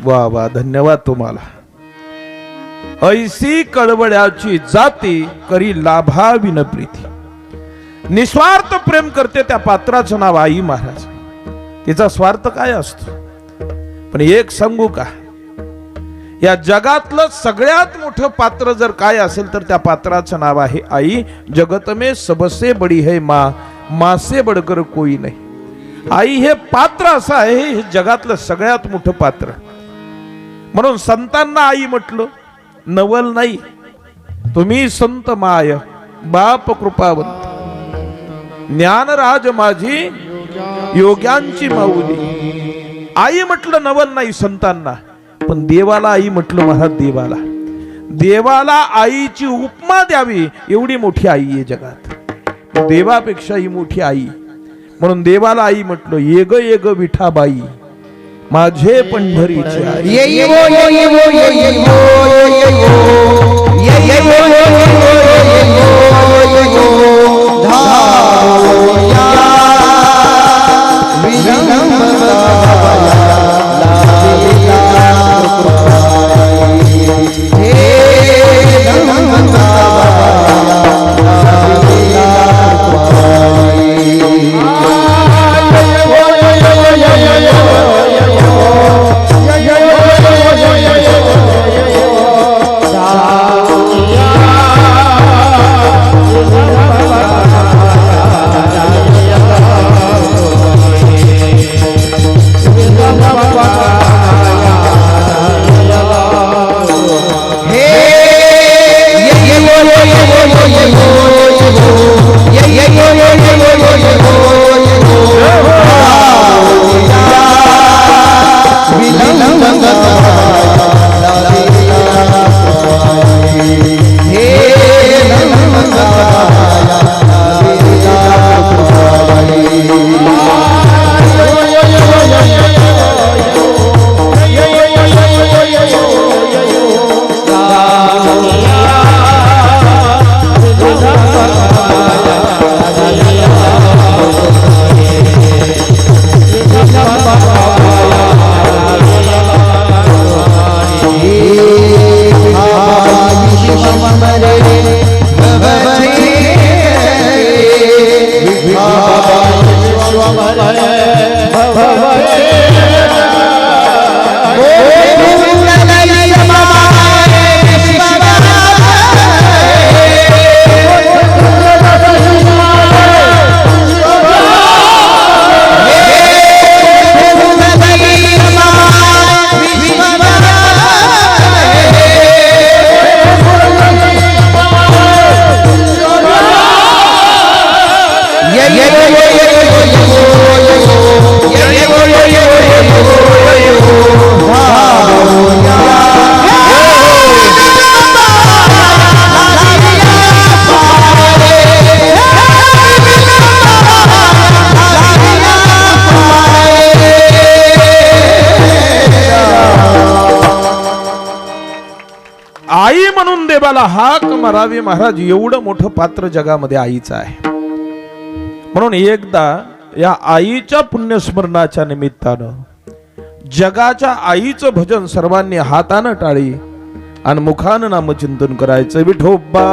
वा वा, धन्यवाद तुम्हाला. ऐसी कळवळ्याची जाती करी लाभाविन प्रीती. निस्वार्थ प्रेम करते त्या पात्राचं नाव आई महाराज. तिचा स्वार्थ काय असतो? पण एक सांगू का, या जगातलं सगळ्यात मोठं पात्र जर काय असेल तर त्या पात्राचं नाव आहे आई. जगत में सबसे बडी है माँ, माँ से बढ़कर कोई नाही. आई हे पात्र असं आहे, हे जगातलं सगळ्यात मोठं पात्र. म्हणून संतांना आई म्हटलं, नवल नाही. तुम्ही संत माय बाप कृपावंत, ज्ञानराज माझी योग्यांची माऊली. आई म्हटलं नवल नाही संतांना. पण देवाला आई म्हटलं महाराज. देवाला आईची उपमा द्यावी एवढी मोठी आई आहे जगात. देवापेक्षा ही मोठी आई. म्हणून देवाला आई म्हटलं. ये ग विठाबाई माझे पंढरीचे आई. आई म्हणून देवाला हाक मारावी महाराज. एवढं मोठं पात्र जगामध्ये आईचं आहे. म्हणून एकदा या आईच्या पुण्यस्मरणाच्या निमित्तानं जगाच्या आईचं भजन सर्वांनी हातानं टाळी आणि मुखानं नामचिंतन करायचं. विठोबा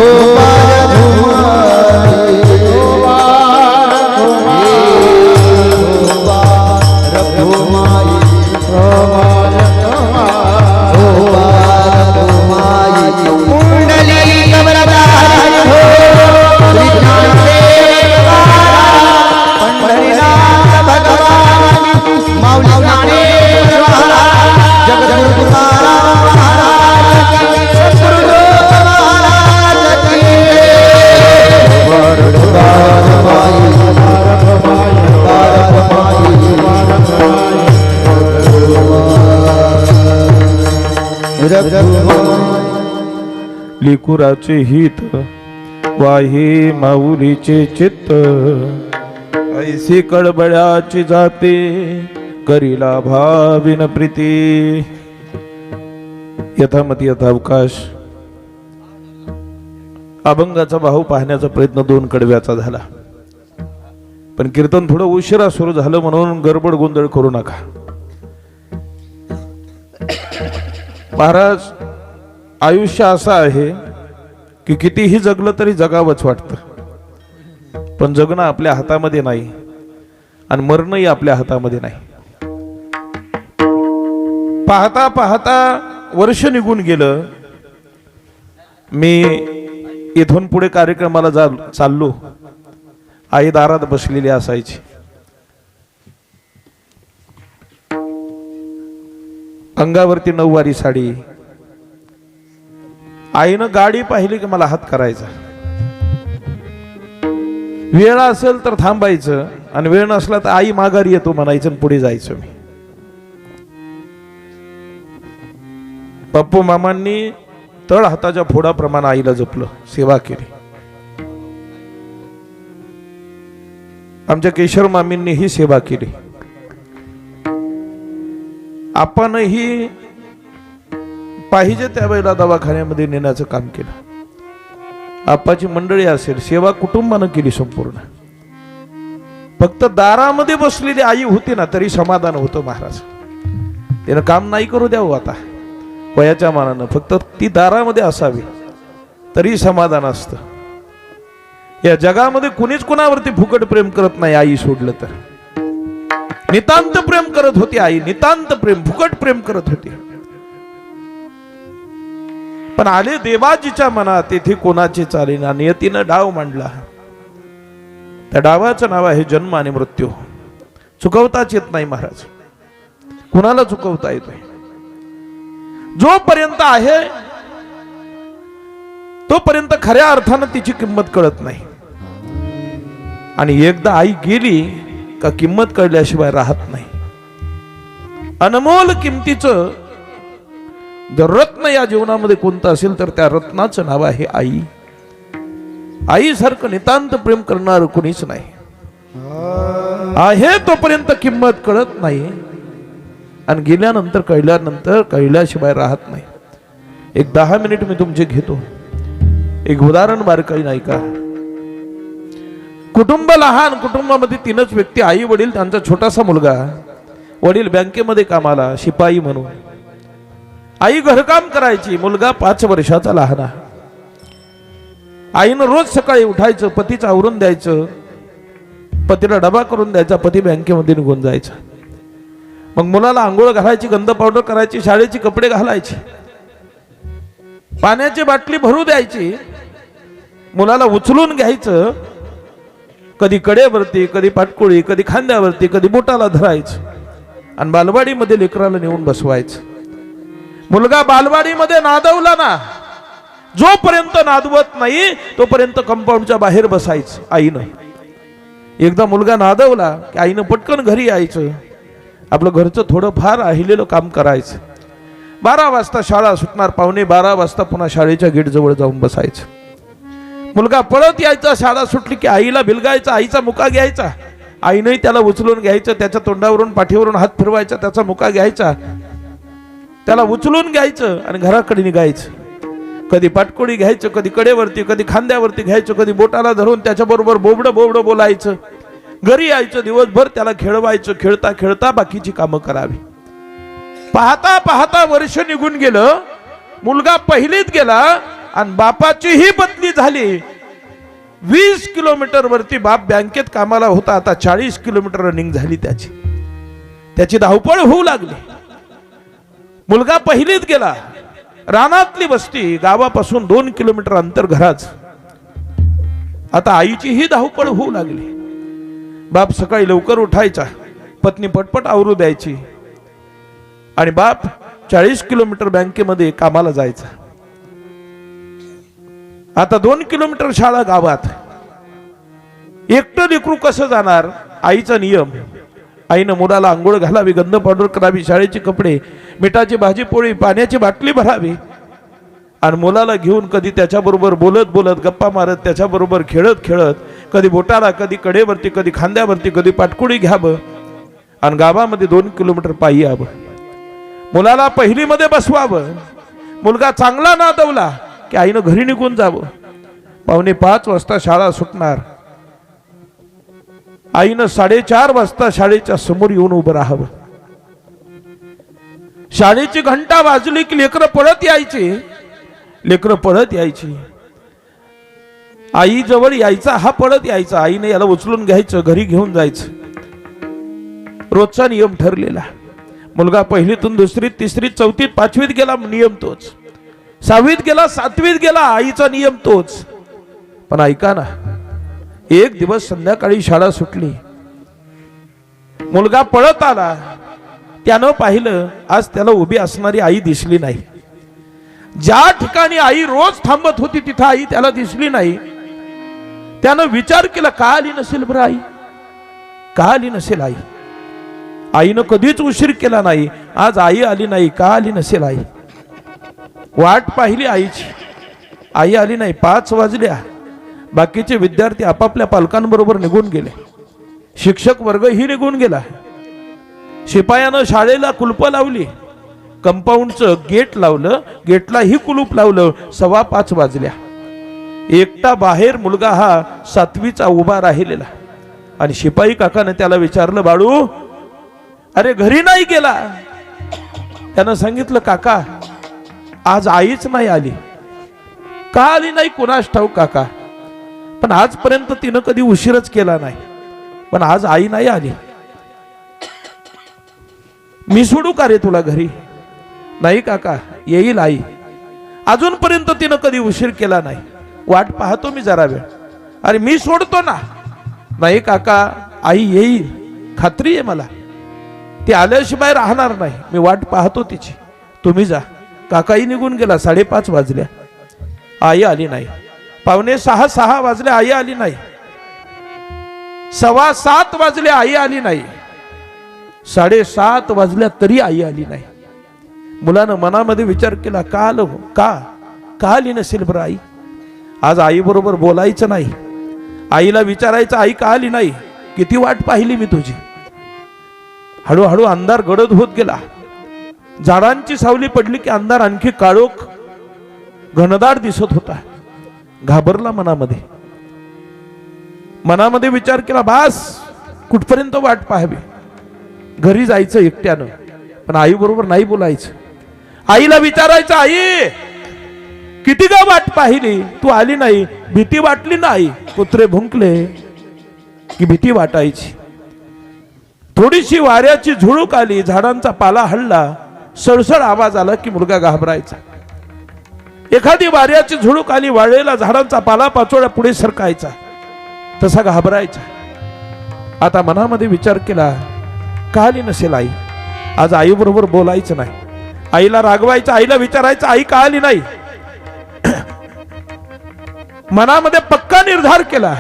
Oh रघुवर लिकुराचे हित वाहे माऊलीचे चित्त ऐसी कळबळ्याची जाते करीला भाविन प्रीती. यथामती यथावकाश अभंगाचा भाव पाहण्याचा प्रयत्न 2 कडव्याचा झाला, पण कीर्तन थोडं उशिरा सुरू झालं म्हणून गडबड गोंधळ करू नका. महाराज, आयुष्य असं आहे की कितीही जगलं तरी जगावंच वाटतं, पण जगणं आपल्या हातामध्ये नाही आणि मरणंही आपल्या हातामध्ये नाही. पाहता पाहता वर्ष निघून गेलं. मी इथून पुढे कार्यक्रमाला चाललो. आई दारात बसलेली असायची. अंगावरती 9 वारी साडी. आईनं गाडी पाहिली की मला हात करायचा. वेळ असेल तर थांबायचं आणि वेळ नसला तर आई माघारी येतो म्हणायचं, पुढे जायचं. मी पप्पू मामांनी तळ हाताच्या फोडाप्रमाणे आईला जपलं, सेवा केली. आमच्या केशर मामींनी ही सेवा केली. आपणही पाहिजे त्यावेळेला दवाखान्यामध्ये नेण्याचं काम केलं. आपाची मंडळी असेल, सेवा कुटुंबानं केली संपूर्ण. फक्त दारामध्ये बसलेली आई होती ना तरी समाधान होतं महाराज. तिनं काम नाही करू द्यावं आता वयाच्या मानानं, फक्त ती दारामध्ये असावी तरी समाधान असतं. या जगामध्ये कुणीच कुणावरती फुकट प्रेम करत नाही आई सोडलं तर. नितांत प्रेम करत होती आई, नितांत प्रेम, फुकट प्रेम करत होती. पण आले देवाजीच्या मनात तेथे कोणाचे चालेना. नियतीनं डाव मांडला. त्या डावाचं नाव आहे जन्म आणि मृत्यू. चुकवताच येत नाही महाराज. कुणाला चुकवता येतोय? जोपर्यंत आहे तोपर्यंत खऱ्या अर्थानं तिची किंमत कळत नाही. आणि एकदा आई गेली का किंमत कळल्याशिवाय राहत नाही. अनमोल किमतीचं जर रत्न या जीवनामध्ये कोणतं असेल तर त्या रत्नाचं नाव आहे आई. आईसारखं नितांत प्रेम करणार कोणीच नाही. आहे तोपर्यंत किंमत कळत नाही आणि गेल्यानंतर कळल्याशिवाय राहत नाही. एक 10 मिनिट मी तुमचे घेतो. एक उदाहरण बारकाई नाही का? कुटुंब लहान. कुटुंबामध्ये 3च व्यक्ती, आई वडील त्यांचा छोटासा मुलगा. वडील बँकेमध्ये कामाला शिपाई म्हणून. आई घरकाम करायची. मुलगा 5 वर्षाचा लहान. आईनं रोज सकाळी उठायचं, पतीचं आवरून द्यायचं, पतीला डबा करून द्यायचा, पती बँकेमध्ये निघून जायचा. मग मुलाला आंघोळ घालायची, गंध पावडर करायची, शाळेचे कपडे घालायचे, पाण्याची बाटली भरू द्यायची. मुलाला उचलून घ्यायचं, कधी कडेवरती, कधी पाटकोळी, कधी खांद्यावरती, कधी बोटाला धरायचं आणि बालवाडीमध्ये लेकराला नेऊन बसवायचं. मुलगा बालवाडीमध्ये नादवला ना, जोपर्यंत नादवत नाही तोपर्यंत कंपाऊंडच्या बाहेर बसायचं आईनं. एकदा मुलगा नादवला की आईनं पटकन घरी यायचं, आपलं घरचं थोडं फार राहिलेलं काम करायचं. 12 वाजता शाळा सुटणार, 11:15 वाजता पुन्हा शाळेच्या गेट जवळ जाऊन बसायचं. मुलगा पळत यायचा, शाळा सुटली की आईला बिलगायचा, आईचा मुका घ्यायचा. आईनंही त्याला उचलून घ्यायचं, त्याच्या तोंडावरून पाठीवरून हात फिरवायचा, त्याचा मुका घ्यायचा, त्याला उचलून घ्यायचं आणि घराकडे निघायचं. कधी पाटकोळी घ्यायचं, कधी कडेवरती, कधी खांद्यावरती घ्यायचं, कधी बोटाला धरून त्याच्याबरोबर बोबडं बोलायचं. घरी यायचं, दिवसभर त्याला खेळवायचं. खेळता खेळता बाकीची कामं करावी. पाहता पाहता वर्ष निघून गेलं. मुलगा पहिलीत गेला आणि बापाचीही बदली झाली. 20 किलोमीटर वरती बाप बँकेत कामाला होता, आता 40 किलोमीटर रनिंग झाली त्याची धावपळ होऊ लागली. मुलगा पहिलीत गेला. रानातली वस्ती, गावापासून 2 किलोमीटर अंतर घराच. आता आईची ही धावपळ होऊ लागली. बाप सकाळी लवकर उठायचा, पत्नी पटपट आवरू द्यायची आणि बाप 40 किलोमीटर बँकेमध्ये कामाला जायचा. आता 2 किलोमीटर शाळा गावात. एकटं लेकरू कसं जाणार? आईचा नियम, आईनं मुलाला आंघोळ घालावी, गंध पावडर करावी, शाळेचे कपडे, मिठाची भाजी पोळी, पाण्याची बाटली भरावी आणि मुलाला घेऊन कधी त्याच्याबरोबर बोलत बोलत गप्पा मारत त्याच्याबरोबर खेळत खेळत कधी बोटाला, कधी कडेवरती, कधी खांद्यावरती, कधी पाटकुडी घ्यावं आणि गावामध्ये 2 किलोमीटर पायी यावं. मुलाला पहिलीमध्ये बसवावं. मुलगा चांगला नादवला की आईनं घरी निघून जावं. 4:45 वाजता शाळा सुटणार. आईनं 4:30 वाजता शाळेच्या समोर येऊन उभं राहावं. शाळेची घंटा वाजली की लेकरं पळत यायची. लेकरं पळत यायची. आई जवळ यायचा, हा पळत यायचा. आईने याला उचलून घ्यायचं, घरी घेऊन जायचं. रोजचा नियम ठरलेला. मुलगा पहिलीतून दुसरीत, तिसरीत, चौथीत, 5वीत गेला, नियम तोच. 6वीत गेला, 7वीत गेला, आईचा नियम तोच. पण ऐका ना, एक दिवस संध्याकाळी शाळा सुटली. मुलगा पळत आला. त्यानं पाहिलं आज त्याला उभी असणारी आई दिसली नाही. ज्या ठिकाणी आई रोज थांबत होती तिथं आई त्याला दिसली नाही. त्यानं विचार केला, का आली नसेल बरं आई, का आली नसेल आई. आईनं कधीच उशीर केला नाही. आज आई आली नाही, का आली नसेल आई. वाट पाहिली आईची, आई आली नाही. 5 वाजल्या. बाकीचे विद्यार्थी आपापल्या पालकांबरोबर निघून गेले. शिक्षक वर्गही निघून गेला. शिपायानं शाळेला कुलप लावली. कंपाऊंडचं गेट लावलं, गेटलाही कुलूप लावलं. 5:15 वाजल्या. एकटा बाहेर मुलगा हा 7वीचा उभा राहिलेला आणि शिपाई काकाने त्याला विचारलं, बाळू अरे घरी नाही गेला. त्यानं सांगितलं, काका आज आईच नाही आली. का आली नाही कुणास ठाऊक काका, पण आजपर्यंत तिनं कधी उशीरच केला नाही, पण आज आई नाही आली. मी सोडू का रे तुला घरी. नाही काका येईल आई, अजूनपर्यंत तिनं कधी उशीर केला नाही, वाट पाहतो मी जरा वेळ. अरे मी सोडतो ना. नाही काका आई येईल, खात्री आहे मला, ती आल्याशिवाय राहणार नाही, मी वाट पाहतो तिची, तुम्ही जा. काकाही निघून गेला. 5:30 वाजल्या. आई आली नाही. 5:45 वाजले, आई आली नाही. 7:15 वाजले, आई आली नाही. 7:30 वाजल्या तरी आई आली नाही. मुलानं मनामध्ये विचार केला, का आलो, का आली नसेल बरं आई. आज आई बरोबर बोलायचं नाही, आईला विचारायचं आई का आली नाही, किती वाट पाहिली मी तुझी. हळूहळू अंधार गडद होत गेला. झाडांची सावली पडली की अंधार आणखी काळोख घनदाट दिसत होता. घाबरला मनामध्ये विचार केला, बास कुठपर्यंत वाट पाहावी, घरी जायचं एकट्यानं, पण आई बरोबर नाही बोलायचं. आईला विचारायचं, आई किती गा वाट पाहिली, तू आली नाही, भीती वाटली नाही. कुत्रे भुंकले की भीती वाटायची. थोडीशी वाऱ्याची झुळूक आली, झाडांचा पाला हलला, सळसळ आवाज आला की मुलगा घाबरायचा. एखादी वाऱ्याची झुळूक आली, वाळलेला झाडांचा पाला पाचोळ्या पुढे सरकायचा, तसा घाबरायचा. आता मनामध्ये विचार केला, का आली नसेल आई. आज आई बरोबर बोलायचं नाही, आईला रागवायचं, आईला विचारायचं आई का आली नाही. मनामध्ये पक्का निर्धार केला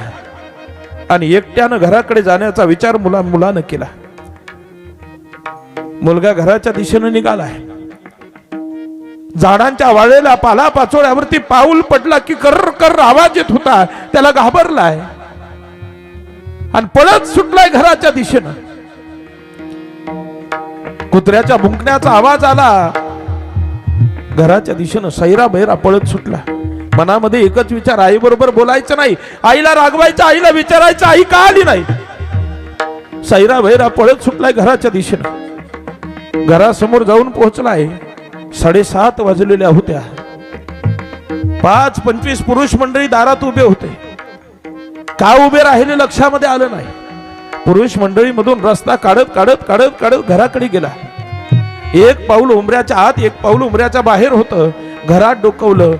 आणि एकट्यानं घराकडे जाण्याचा विचार मुलानं केला. मुलगा घराच्या दिशेने निघालाय. झाडांच्या वाळलेल्या पाला पाचोळ्यावरती पाऊल पडला की कर्र कर्र आवाज येत होता. त्याला घाबरलाय आणि पळत सुटलाय घराच्या दिशेनं. कुत्र्याच्या भुंकण्याचा आवाज आला. घराच्या दिशेनं सैरा बहिरा पळत सुटला. मनामध्ये एकच विचार, आई बरोबर बोलायचं नाही, आईला रागवायचं, आईला विचारायचं आई का आली नाही. सैरा बहिरा पळत सुटलाय घराच्या दिशेनं. घरासमोर जाऊन पोहोचलाय. 7:30 वाजलेल्या होत्या. 5-25 पुरुष मंडळी दारात उभे होते. का उभे राहिले लक्षामध्ये आलं नाही. पुरुष मंडळी मधून रस्ता काढत काढत काढत काढत घराकडे गेला. एक पाऊल उंबऱ्याच्या आत, एक पाऊल उंबऱ्याच्या बाहेर होतं. घरात डोकवलं.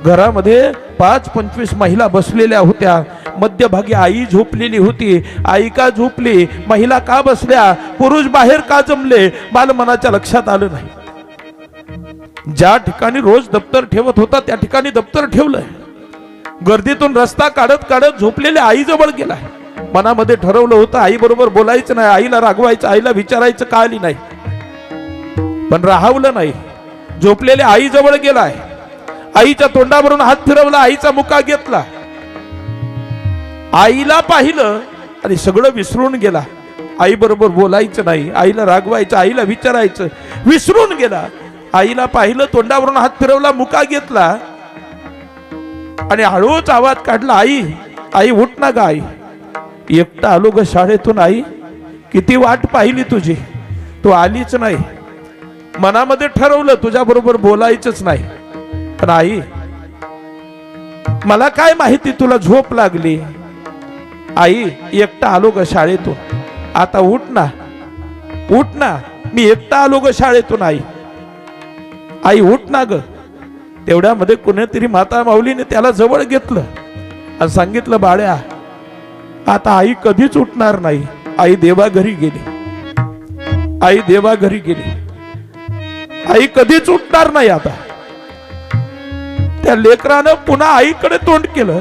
घरामध्ये 5-25 महिला बसलेल्या होत्या. मध्यभागी आई झोपलेली होती. आई का झोपली, महिला का बसल्या, पुरुष बाहेर का जमले, बालमनाच्या लक्षात आलं नाही. ज्या ठिकाणी रोज दप्तर ठेवत होता त्या ठिकाणी दप्तर ठेवलंय. गर्दीतून रस्ता काढत काढत झोपलेल्या आई जवळ गेलाय. मनामध्ये ठरवलं होतं आई बरोबर बोलायचं नाही, आईला रागवायचं, आईला विचारायचं का आली नाही, पण राहवलं नाही. झोपलेल्या आई जवळ गेलाय, आईच्या तोंडावरून हात फिरवला, आईचा मुका घेतला, आईला पाहिलं आणि सगळं विसरून गेला. आई बरोबर बोलायचं नाही, आईला रागवायचं, आईला विचारायचं विसरून गेला. आईला पाहिलं, तोंडावरून हात फिरवला, मुका घेतला आणि हळूच आवाज काढला, आई आई उठ ना ग आई. एकटा आलो ग शाळेतून आई, किती वाट पाहिली तुझी, तू आलीच नाही. मनामध्ये ठरवलं तुझ्या बरोबर बोलायचंच नाही, पण आई मला काय माहिती तुला झोप लागली. आई एकटा आलो ग शाळेतून, आता उठ ना उठ ना, मी एकटा आलो ग शाळेतून आई, आई उठ ना ग. तेवढ्यामध्ये कोणीतरी माता माऊलीने त्याला जवळ घेतलं आणि सांगितलं, बाळ्या आता आई कधीच उठणार नाही, आई देवाघरी गेली, आई देवाघरी गेली, आई कधीच उठणार नाही. आता त्या लेकरानं पुन्हा आईकडे तोंड केलं,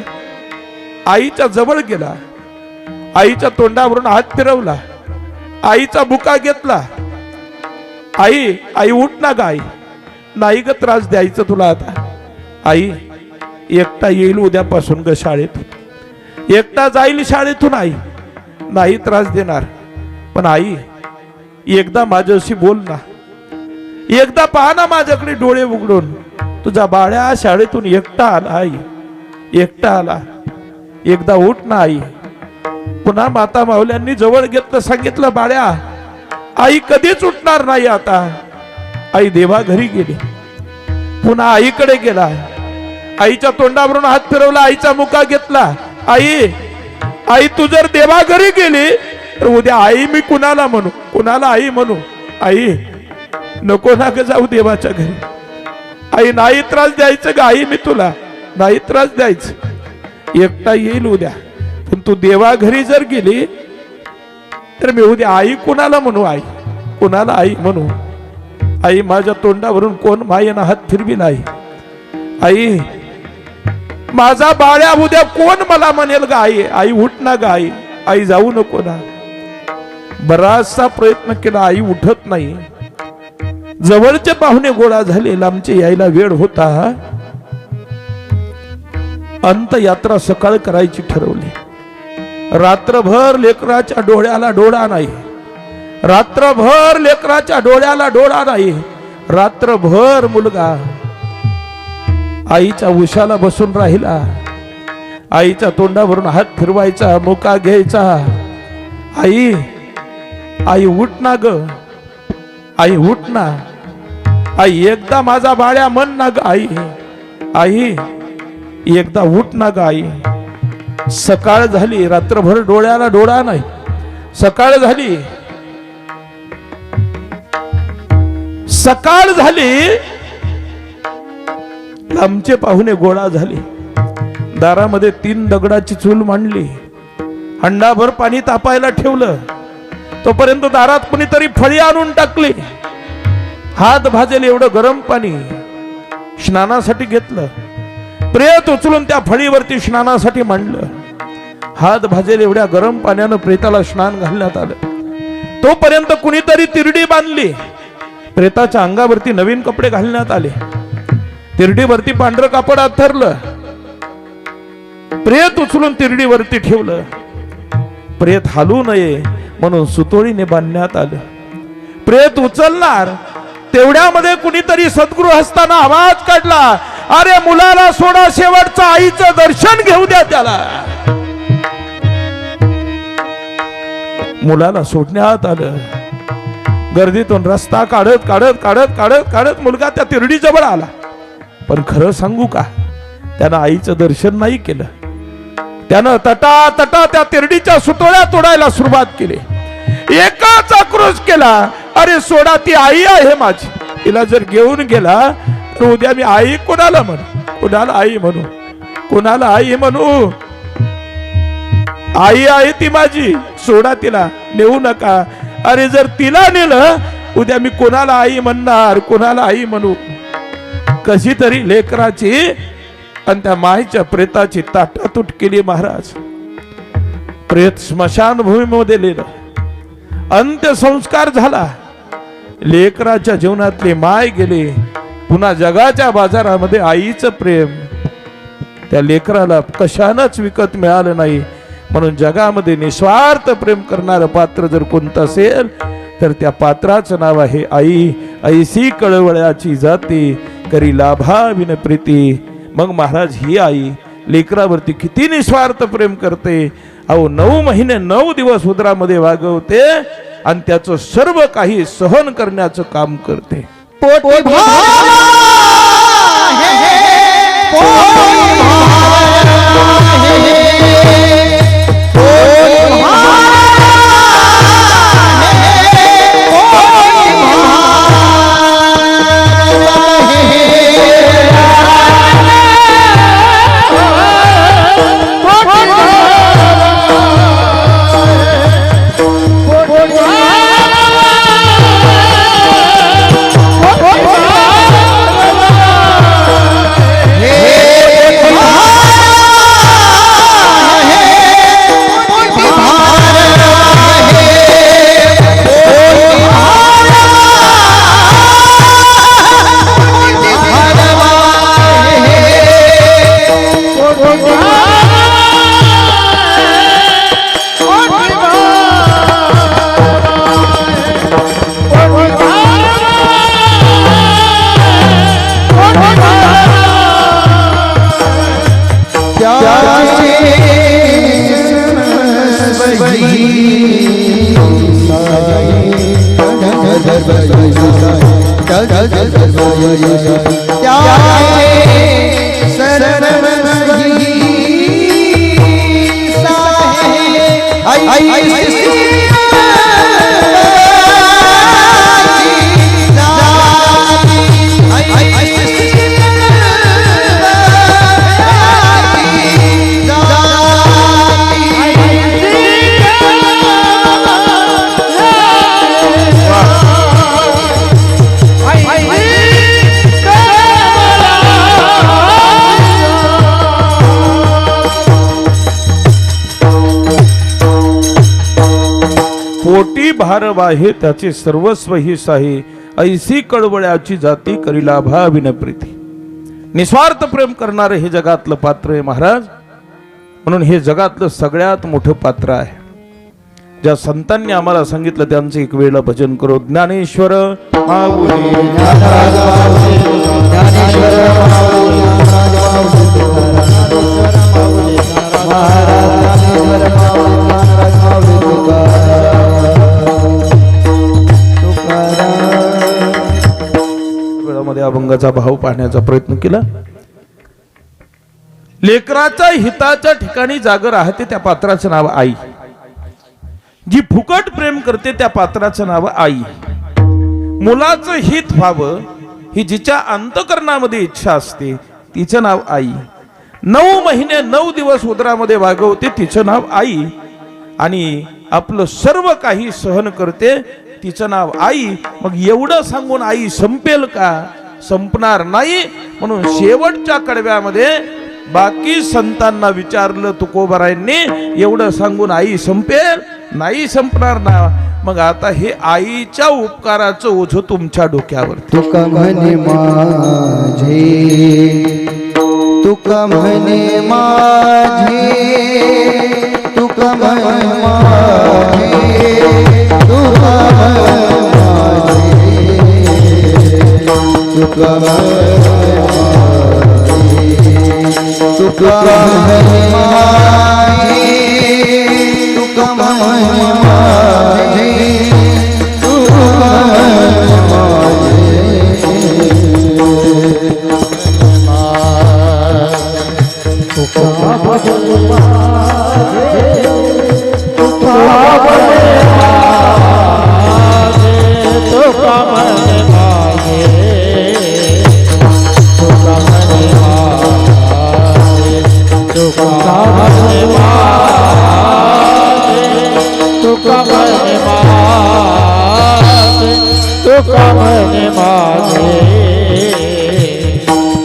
आईच्या जवळ गेला, आईच्या तोंडावरून हात फिरवला, आईचा बुका घेतला, आई आई उठ ना ग आई, नाही ग त्रास द्यायचं तुला आता. आई एकटा येईल उद्यापासून ग शाळेतून, एकटा जाईल शाळेतून, आई नाही त्रास देणार, पण आई एकदा माझ्याशी बोल ना, एकदा पहा ना माझ्याकडे डोळे उघडून, तुझा बाळ्या शाळेतून एकटा आला, आई एकटा आला, एकदा उठ ना आई. पुन्हा माता माऊल्यांनी जवळ घेतलं, सांगितलं, बाळ्या आई कधीच उठणार नाही आता, आई देवाघरी गेली. पुन्हा आईकडे गेला, आईच्या तोंडावरून हात फिरवला, आईचा मुका घेतला, आई आई तू जर देवाघरी गेली तर उद्या आई मी कुणाला म्हणू, कुणाला आई म्हणू. आई नको ना ग जाऊ देवाच्या घरी, आई नाही त्रास द्यायचं ग आई, मी तुला नाही त्रास द्यायचं, एकटा येईल उद्या, पण तू देवाघरी जर गेली तर मी उद्या आई कुणाला म्हणू, आई कुणाला आई म्हणू. आई माझ्या तोंडावरून कोण मायेनं हात फिरविला, आई आई माझा बाळ्या उद्या कोण मला म्हणेल ग आई, आई उठ ना ग आई, आई जाऊ नको ना. बराचसा प्रयत्न केला, आई उठत नाही. जवळचे पाहुणे गोळा झाले, लांबचे यायला वेळ होता. अंतयात्रा सकाळ करायची ठरवली. रात्रभर लेकराच्या डोळ्याला डोळा नाही, रात्रभर लेकराच्या डोळ्याला डोळा नाही. रात्रभर मुलगा आईच्या उशाला बसून राहिला, आईच्या तोंडावरून हात फिरवायचा, मुका घ्यायचा, आई आई उठ ना ग आई उठ ना, आई एकदा माझा बाळ्या म्हण ना ग आई, आई एकदा उठ ना ग आई. सकाळ झाली, रात्रभर डोळ्याला डोळा नाही. सकाळ झाली, सकाळ झाली, लांबचे पाहुणे गोळा झाले. दारामध्ये 3 दगडाची चूल मांडली, हंडाभर पाणी तापायला ठेवलं. तोपर्यंत दारात कुणीतरी फळी आणून टाकली. हात भाजेल एवढं गरम पाणी स्नानासाठी घेतलं. प्रेत उचलून त्या फळीवरती स्नानासाठी मांडलं. हात भाजेल एवढ्या गरम पाण्यानं प्रेताला स्नान घालण्यात आलं. तोपर्यंत कुणीतरी तिरडी बांधली. प्रेताच्या अंगावरती नवीन कपडे घालण्यात आले. तिरडीवरती पांढरं कापड अंथरलं. प्रेत उचलून तिरडीवरती ठेवलं. प्रेत हालू नये म्हणून सुतोळीने बांधण्यात आलं. प्रेत उचलणार तेवढ्यामध्ये कुणीतरी सद्गुरू असताना आवाज काढला, अरे मुलाला सोडा, शेवटचं आईचं दर्शन घेऊ द्या त्याला. मुलाला सोडण्यात आलं. गर्दीतून रस्ता काढत काढत काढत काढत काढत मुलगा त्या तिरडी जवळ आला. पण खरं सांगू का, त्यानं आईचं दर्शन नाही केलं. त्यानं तटा तटा त्या तिरडीच्या सुतोळ्या तोडायला सुरुवात केली. एकाच आक्रोश केला, अरे सोडा, ती आई आहे माझी. तिला जर घेऊन गेला तर उद्या मी आई कोणाला म्हणू, कोणाला आई म्हणू, कोणाला आई म्हणू. आई आहे ती माझी, सोडा तिला, नेऊ नका. अरे जर तिला नेलं उद्या मी कोणाला आई म्हणणार, कोणाला आई म्हणू. कशी तरी लेकराची आणि त्या माईच्या प्रेताची ताटातूट केली महाराज. प्रेत स्मशान भूमीमध्ये लिहिलं. अंत्यसंस्कार झाला. लेकराच्या जीवनातले माय गेले. पुन्हा जगाच्या बाजारामध्ये आईचं प्रेम त्या लेकराला कशानच विकत मिळालं नाही. म्हणून जगामध्ये निस्वार्थ प्रेम करणारं पात्र जर कोणतं असेल तर त्या पात्राचं नाव आहे आई. ऐसी कळवळ्याची जाती करी लाभा विन प्रीती. मग महाराज ही आई लेकरावरती किती निस्वार्थ प्रेम करते. अहो 9 महिने 9 दिवस उदरामध्ये वागवते आणि त्याचं सर्व काही सहन करण्याचं काम करते. पोटी भारव आहे त्याचे सर्वस्व हिस आहे. ऐसी कळवळ्याची जाती करीला भाविन प्रीती. निस्वार्थ प्रेम करणारे हे जगातलं पात्र आहे महाराज. म्हणून हे जगातलं सगळ्यात मोठं पात्र आहे. ज्या संतांनी आम्हाला सांगितलं त्यांचं एक वेळेला भजन करू. ज्ञानेश्वर माऊली वेळामध्ये अभंगाचा भाव पाहण्याचा प्रयत्न केला. लेकराच्या हिताच्या ठिकाणी जागर राहते त्या पात्राचं नाव आई. जी फुकट प्रेम करते त्या पात्राचं नाव आई. मुलाचं हित व्हावं ही जिच्या अंतकरणामध्ये इच्छा असते तिचं नाव आई. 9 महिने 9 दिवस उदरामध्ये वागवते तिचं नाव आई. आणि आपलं सर्व काही सहन करते तिचं नाव आई. मग एवढं सांगून आई संपेल का? संपणार नाही. म्हणून शेवटच्या कडव्यामध्ये बाकी संतांना विचारलं तुकोबारायांनी, एवढं सांगून आई संपेल? नाही संपणार ना. मग आता हे आईच्या उपकाराचं ओझं तुमच्या डोक्यावर. तुका म्हणे माझे, तुका म्हणे माझे, तुका म्हणे माझे, तुका तुका तुका म्हणे माझे, तुका म्हणे माझे,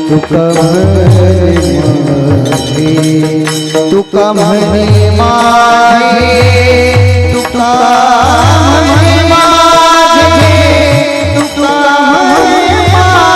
तुका तुका म्हणे माझे, तुका म्हणे माझे तुका म्हणे माझे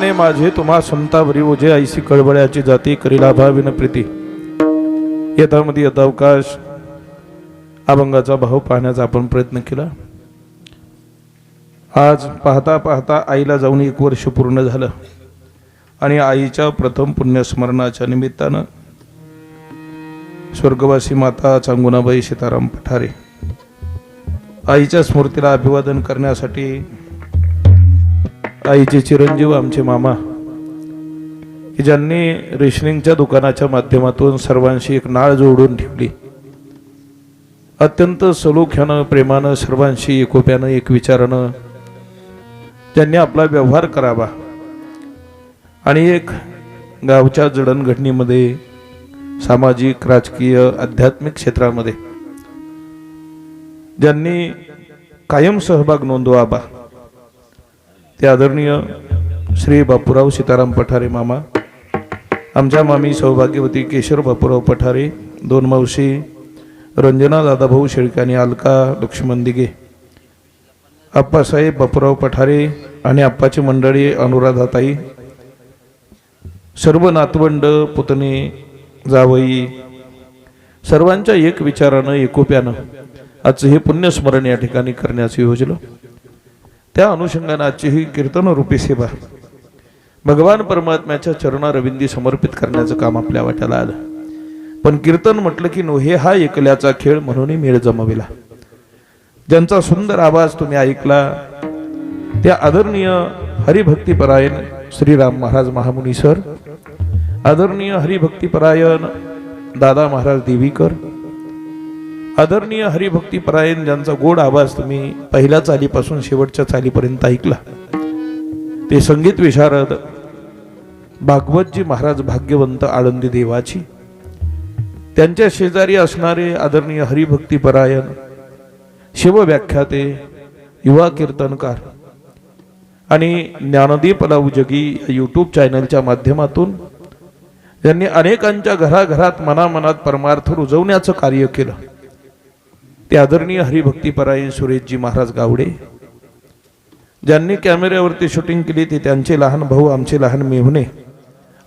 मने माझे तुम्हा संतावरी ओझे ऐसी कळबळ्याची जाती करीला भाविन प्रीती. यथामती यथावकाश अभंगाचा भाव पाहण्याचा आपण प्रयत्न केला. आज पाहता पाहता आईला जाऊन 1 वर्ष पूर्ण झालं आणि आईच्या प्रथम पुण्यस्मरणाच्या निमित्तानं स्वर्गवासी माता चांगुणाबाई सीताराम पठारे आईच्या स्मृतीला अभिवादन करण्यासाठी आईचे चिरंजीव आमचे मामा की ज्यांनी रेशनिंगच्या दुकानाच्या माध्यमातून सर्वांशी एक नाळ जोडून ठेवली, अत्यंत सलोख्यानं प्रेमानं सर्वांशी एकोप्यानं एक विचारानं ज्यांनी आपला व्यवहार करावा आणि एक गावच्या जडणघडणीमध्ये सामाजिक राजकीय आध्यात्मिक क्षेत्रामध्ये ज्यांनी कायम सहभाग नोंदवावा ते आदरणीय श्री बापूराव सीताराम पठारे मामा, आमच्या मामी सौभाग्यवती केशर बापूराव पठारे, 2 मावशी रंजना दादाभाऊ शेळके आणि अलका लक्ष्मण दिगे, आप्पासाहेब बापूराव पठारे आणि आप्पाची मंडळी अनुराधाताई, सर्व नातवंड पुतणे जावई सर्वांच्या एक विचारानं एकोप्यानं आजचं हे पुण्यस्मरण या ठिकाणी करण्याचं योजलं. त्या अनुषंगाने आजची ही कीर्तन रूपी सेवा भगवान परमात्म्याच्या चरणारविंदी समर्पित करण्याचं काम आपल्या वाट्याला आलं. पण कीर्तन म्हटलं की नोहे हा एकल्याचा खेळ म्हणून मेळ जमविला. ज्यांचा सुंदर आवाज तुम्ही ऐकला त्या आदरणीय हरिभक्तीपरायण श्रीराम महाराज महामुनी सर, आदरणीय हरिभक्तीपरायण दादा महाराज देवीकर, आदरणीय हरिभक्तीपरायण ज्यांचा गोड आवाज तुम्ही पहिल्या चालीपासून शेवटच्या चालीपर्यंत ऐकला ते संगीत विशारद भागवतजी महाराज भाग्यवंत आळंदी देवाची, त्यांच्या शेजारी असणारे आदरणीय हरिभक्तीपरायण शिवव्याख्याते युवा कीर्तनकार आणि ज्ञानदीप लावजगी या यूट्यूब चॅनलच्या माध्यमातून ज्यांनी अनेकांच्या घराघरात मनामनात परमार्थ रुजवण्याचं कार्य केलं ते आदरणीय हरिभक्तीपरायण सुरेशजी महाराज गावडे, ज्यांनी कॅमेऱ्यावरती शूटिंग केली ते त्यांचे लहान भाऊ आमचे लहान मेहुणे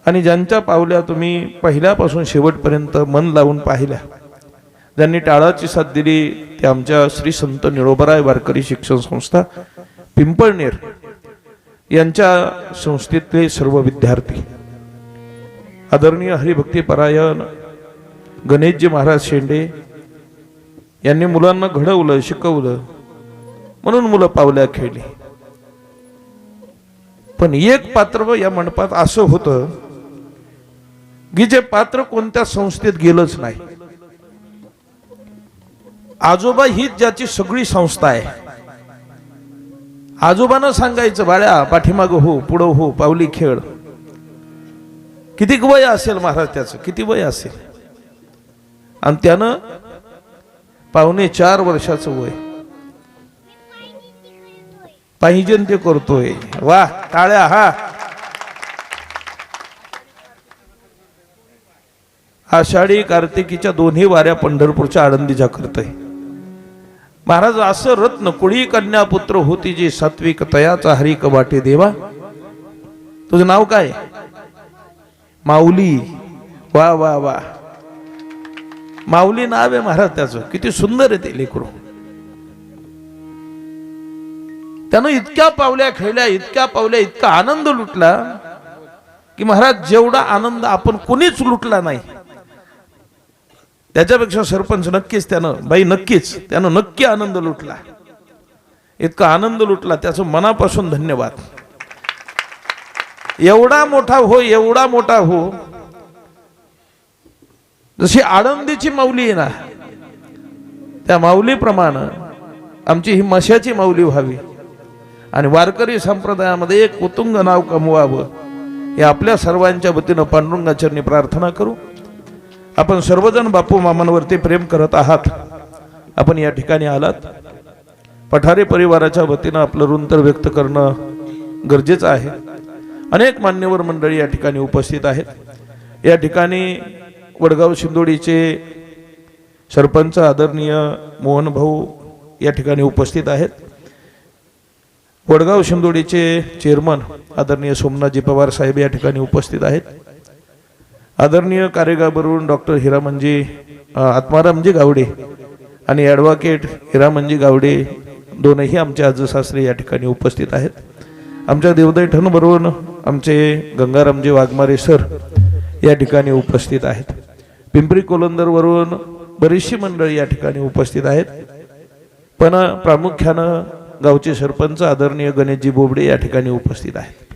आणि ज्यांच्या पावल्या तुम्ही पहिल्यापासून शेवटपर्यंत मन लावून पाहिल्या, ज्यांनी टाळाची साथ दिली ते आमच्या श्री संत निळोबराय वारकरी शिक्षण संस्था पिंपळनेर यांच्या संस्थेतले सर्व विद्यार्थी, आदरणीय हरिभक्तीपरायण गणेशजी महाराज शेंडे यांनी मुलांना घडवलं शिकवलं म्हणून मुलं पावल्या खेळली. पण एक पात्र या मंडपात असं होतं की जे पात्र कोणत्या संस्थेत गेलंच नाही. आजोबा हीच ज्याची सगळी संस्था आहे. आजोबानं सांगायचं बाळ्या पाठीमागं हो पुढं हो पावली खेळ. किती वय असेल महाराज त्याचं, किती वय असेल, आणि त्यानं 4.25 वर्षाचं वय पाहिजे ते करतोय. वा टाळ्या. हा आषाढी कार्तिकीच्या दोन्ही वाऱ्या पंढरपूरच्या आळंदीच्या करतोय महाराज. असं रत्न कुळी कन्या पुत्र होती जी सात्विक तयाचा हरिक वाटे देवा. तुझं नाव काय? माऊली. वा वा वा, माऊली नाव आहे महाराज त्याचं. किती सुंदर आहे ते लेकरू. त्यानं इतक्या पावल्या खेळल्या, इतक्या पावल्या, इतका आनंद लुटला की महाराज जेवढा आनंद आपण कोणीच लुटला नाही त्याच्यापेक्षा सरपंच नक्कीच त्यानं बाई नक्कीच त्यानं नक्की आनंद लुटला. इतका आनंद लुटला, त्याचं मनापासून धन्यवाद. एवढा मोठा हो, एवढा मोठा हो. जशी आळंदीची माऊली आहे ना त्या माऊलीप्रमाणे आमची ही मशाची माऊली व्हावी आणि वारकरी संप्रदायामध्ये एक उत्तुंग नाव कमवावं हे आपल्या सर्वांच्या वतीनं पांडुरंगाचरणी प्रार्थना करू. आपण सर्वजण बापू मामांवरती प्रेम करत आहात. आपण या ठिकाणी आलात, पठारे परिवाराच्या वतीनं आपलं ऋण तर व्यक्त करणं गरजेचं आहे. अनेक मान्यवर मंडळी या ठिकाणी उपस्थित आहेत. या ठिकाणी वडगाव शिंदोडीचे सरपंच आदरणीय मोहन भाऊ या ठिकाणी उपस्थित आहेत. वडगाव शिंदोडीचे चेअरमन आदरणीय सोमनाथजी पवार साहेब या ठिकाणी उपस्थित आहेत. आदरणीय कार्यगावरून डॉक्टर हिरामनजी आत्मारामजी गावडे आणि ॲडव्होकेट हिरामनजी गावडे दोनही आमचे आजसासरे या ठिकाणी उपस्थित आहेत. आमच्या देवदैठणवरून आमचे गंगारामजी वाघमारे सर या ठिकाणी उपस्थित आहेत. पिंपरी कोलंदरवरून बरीचशी मंडळी या ठिकाणी उपस्थित आहेत. पण प्रामुख्यानं गावचे सरपंच आदरणीय गणेशजी बोबडे या ठिकाणी उपस्थित आहेत.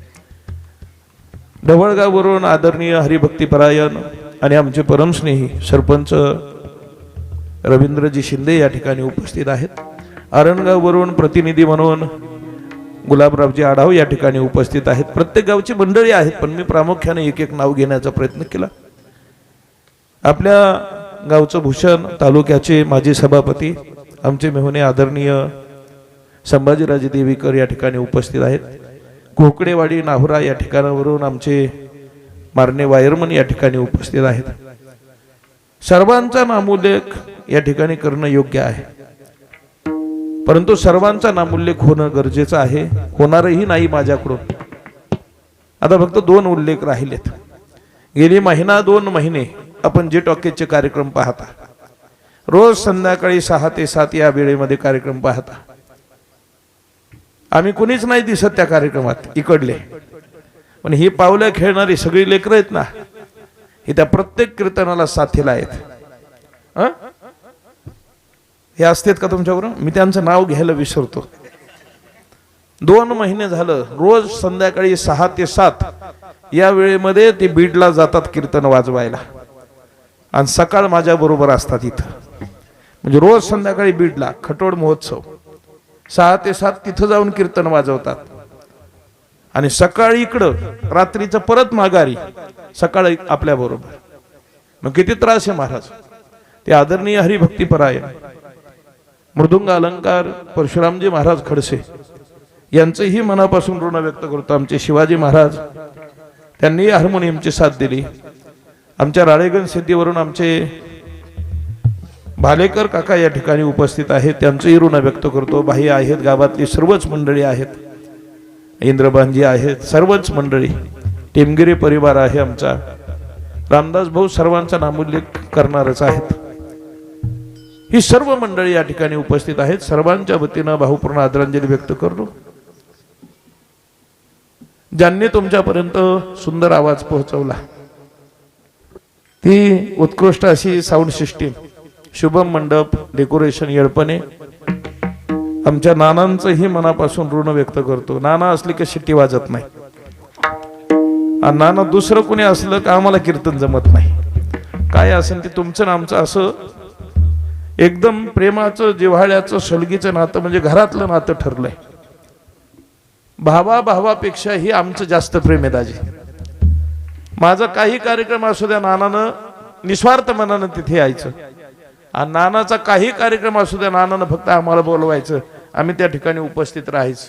ढवळगाववरून आदरणीय हरिभक्तीपरायण आणि आमचे परमस्नेही सरपंच रवींद्रजी शिंदे या ठिकाणी उपस्थित आहेत. आरणगाववरून प्रतिनिधी म्हणून गुलाबरावजी आढाव या ठिकाणी उपस्थित आहेत. प्रत्येक गावची मंडळी आहेत, पण मी प्रामुख्याने एक एक नाव घेण्याचा प्रयत्न केला. आपल्या गावचं भूषण तालुक्याचे माजी सभापती आमचे मेहुणे आदरणीय संभाजीराजे देवीकर या ठिकाणी उपस्थित आहेत. कोकडेवाडी नाहुरा या ठिकाणावरून आमचे मारणे वायरमन या ठिकाणी उपस्थित आहेत. सर्वांचा नामोल्लेख या ठिकाणी करणं योग्य आहे, परंतु सर्वांचा नामोल्लेख होणं गरजेचं आहे. होणारही नाही माझ्याकडून. आता फक्त 2 उल्लेख राहिलेत. गेली 2 महिने आपण जे टॉकीजचे कार्यक्रम पाहता, रोज संध्याकाळी 6 ते 7 या वेळेमध्ये कार्यक्रम पाहता. आम्ही कुणीच नाही दिसत त्या कार्यक्रमात इकडले, पण ही पावलं खेळणारी सगळी लेकरं आहेत ना, ही त्या प्रत्येक कीर्तनाला साथीला आहेत. हे असतात का तुमच्याबरोबर? मी त्यांचं नाव घ्यायला विसरतो. 2 महिने झालं रोज संध्याकाळी 6 ते 7 या वेळेमध्ये ते बीडला जातात कीर्तन वाजवायला आणि सकाळ माझ्या बरोबर असतात इथं. म्हणजे रोज संध्याकाळी बीडला खटोड महोत्सव 6 ते 7 तिथं जाऊन कीर्तन वाजवतात आणि सकाळी इकडं रात्रीचं परत माघारी सकाळी आपल्या बरोबर. मग किती त्रास आहे महाराज. ते आदरणीय हरिभक्तीपरायण मृदुंग अलंकार परशुरामजी महाराज खडसे यांचंही मनापासून ऋण व्यक्त करतो. आमचे शिवाजी महाराज त्यांनी हार्मोनियमची साथ दिली. आमच्या राळेगण सिद्धीवरून आमचे भालेकर काका या ठिकाणी उपस्थित आहेत, त्यांचंही ऋण व्यक्त करतो. बाई आहेत, गावातली सर्वच मंडळी आहेत, इंद्रबानजी आहेत, सर्वच मंडळी, टेमगिरे परिवार आहे आमचा, रामदास भाऊ सर्वांचा नामोल्लेख करणारच आहेत. ही सर्व मंडळी या ठिकाणी उपस्थित आहेत. सर्वांच्या वतीनं भावपूर्ण आदरांजली व्यक्त करतो. ज्यांनी तुमच्यापर्यंत सुंदर आवाज पोहोचवला, ती उत्कृष्ट अशी साऊंड सिस्टीम, शुभम मंडप, डेकोरेशन येळपणे, आमच्या नानांचंही मनापासून ऋण व्यक्त करतो. नाना असली की शिट्टी वाजत नाही, आणि नाना दुसरं कोणी असलं का आम्हाला कीर्तन जमत नाही. काय असेल ते तुमचं ना आमचं असं एकदम प्रेमाचं, जिव्हाळ्याचं, सलगीचं नातं म्हणजे घरातलं नातं ठरलंय. भावापेक्षाही आमचं जास्त प्रेम आहे दाजी. माझा काही कार्यक्रम असू द्या, नानानं निस्वार्थ मनानं तिथे यायचं, आणि नानाचा काही कार्यक्रम असू द्या, नानानं फक्त आम्हाला बोलवायचं, आम्ही त्या ठिकाणी उपस्थित राहायचं.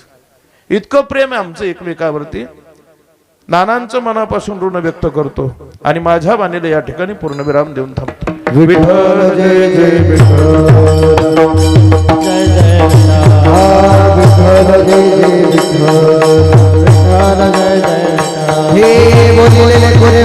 इतकं प्रेम आहे आमचं एकमेकावरती. नानांचं मनापासून ऋण व्यक्त करतो आणि माझ्या बाणीला या ठिकाणी पूर्णविराम देऊन थांबतो. विठ्ठल जय जय विठ्ठल, जय जय विठ्ठल जय जय विठ्ठल, विठ्ठल जय जय हे बोलिले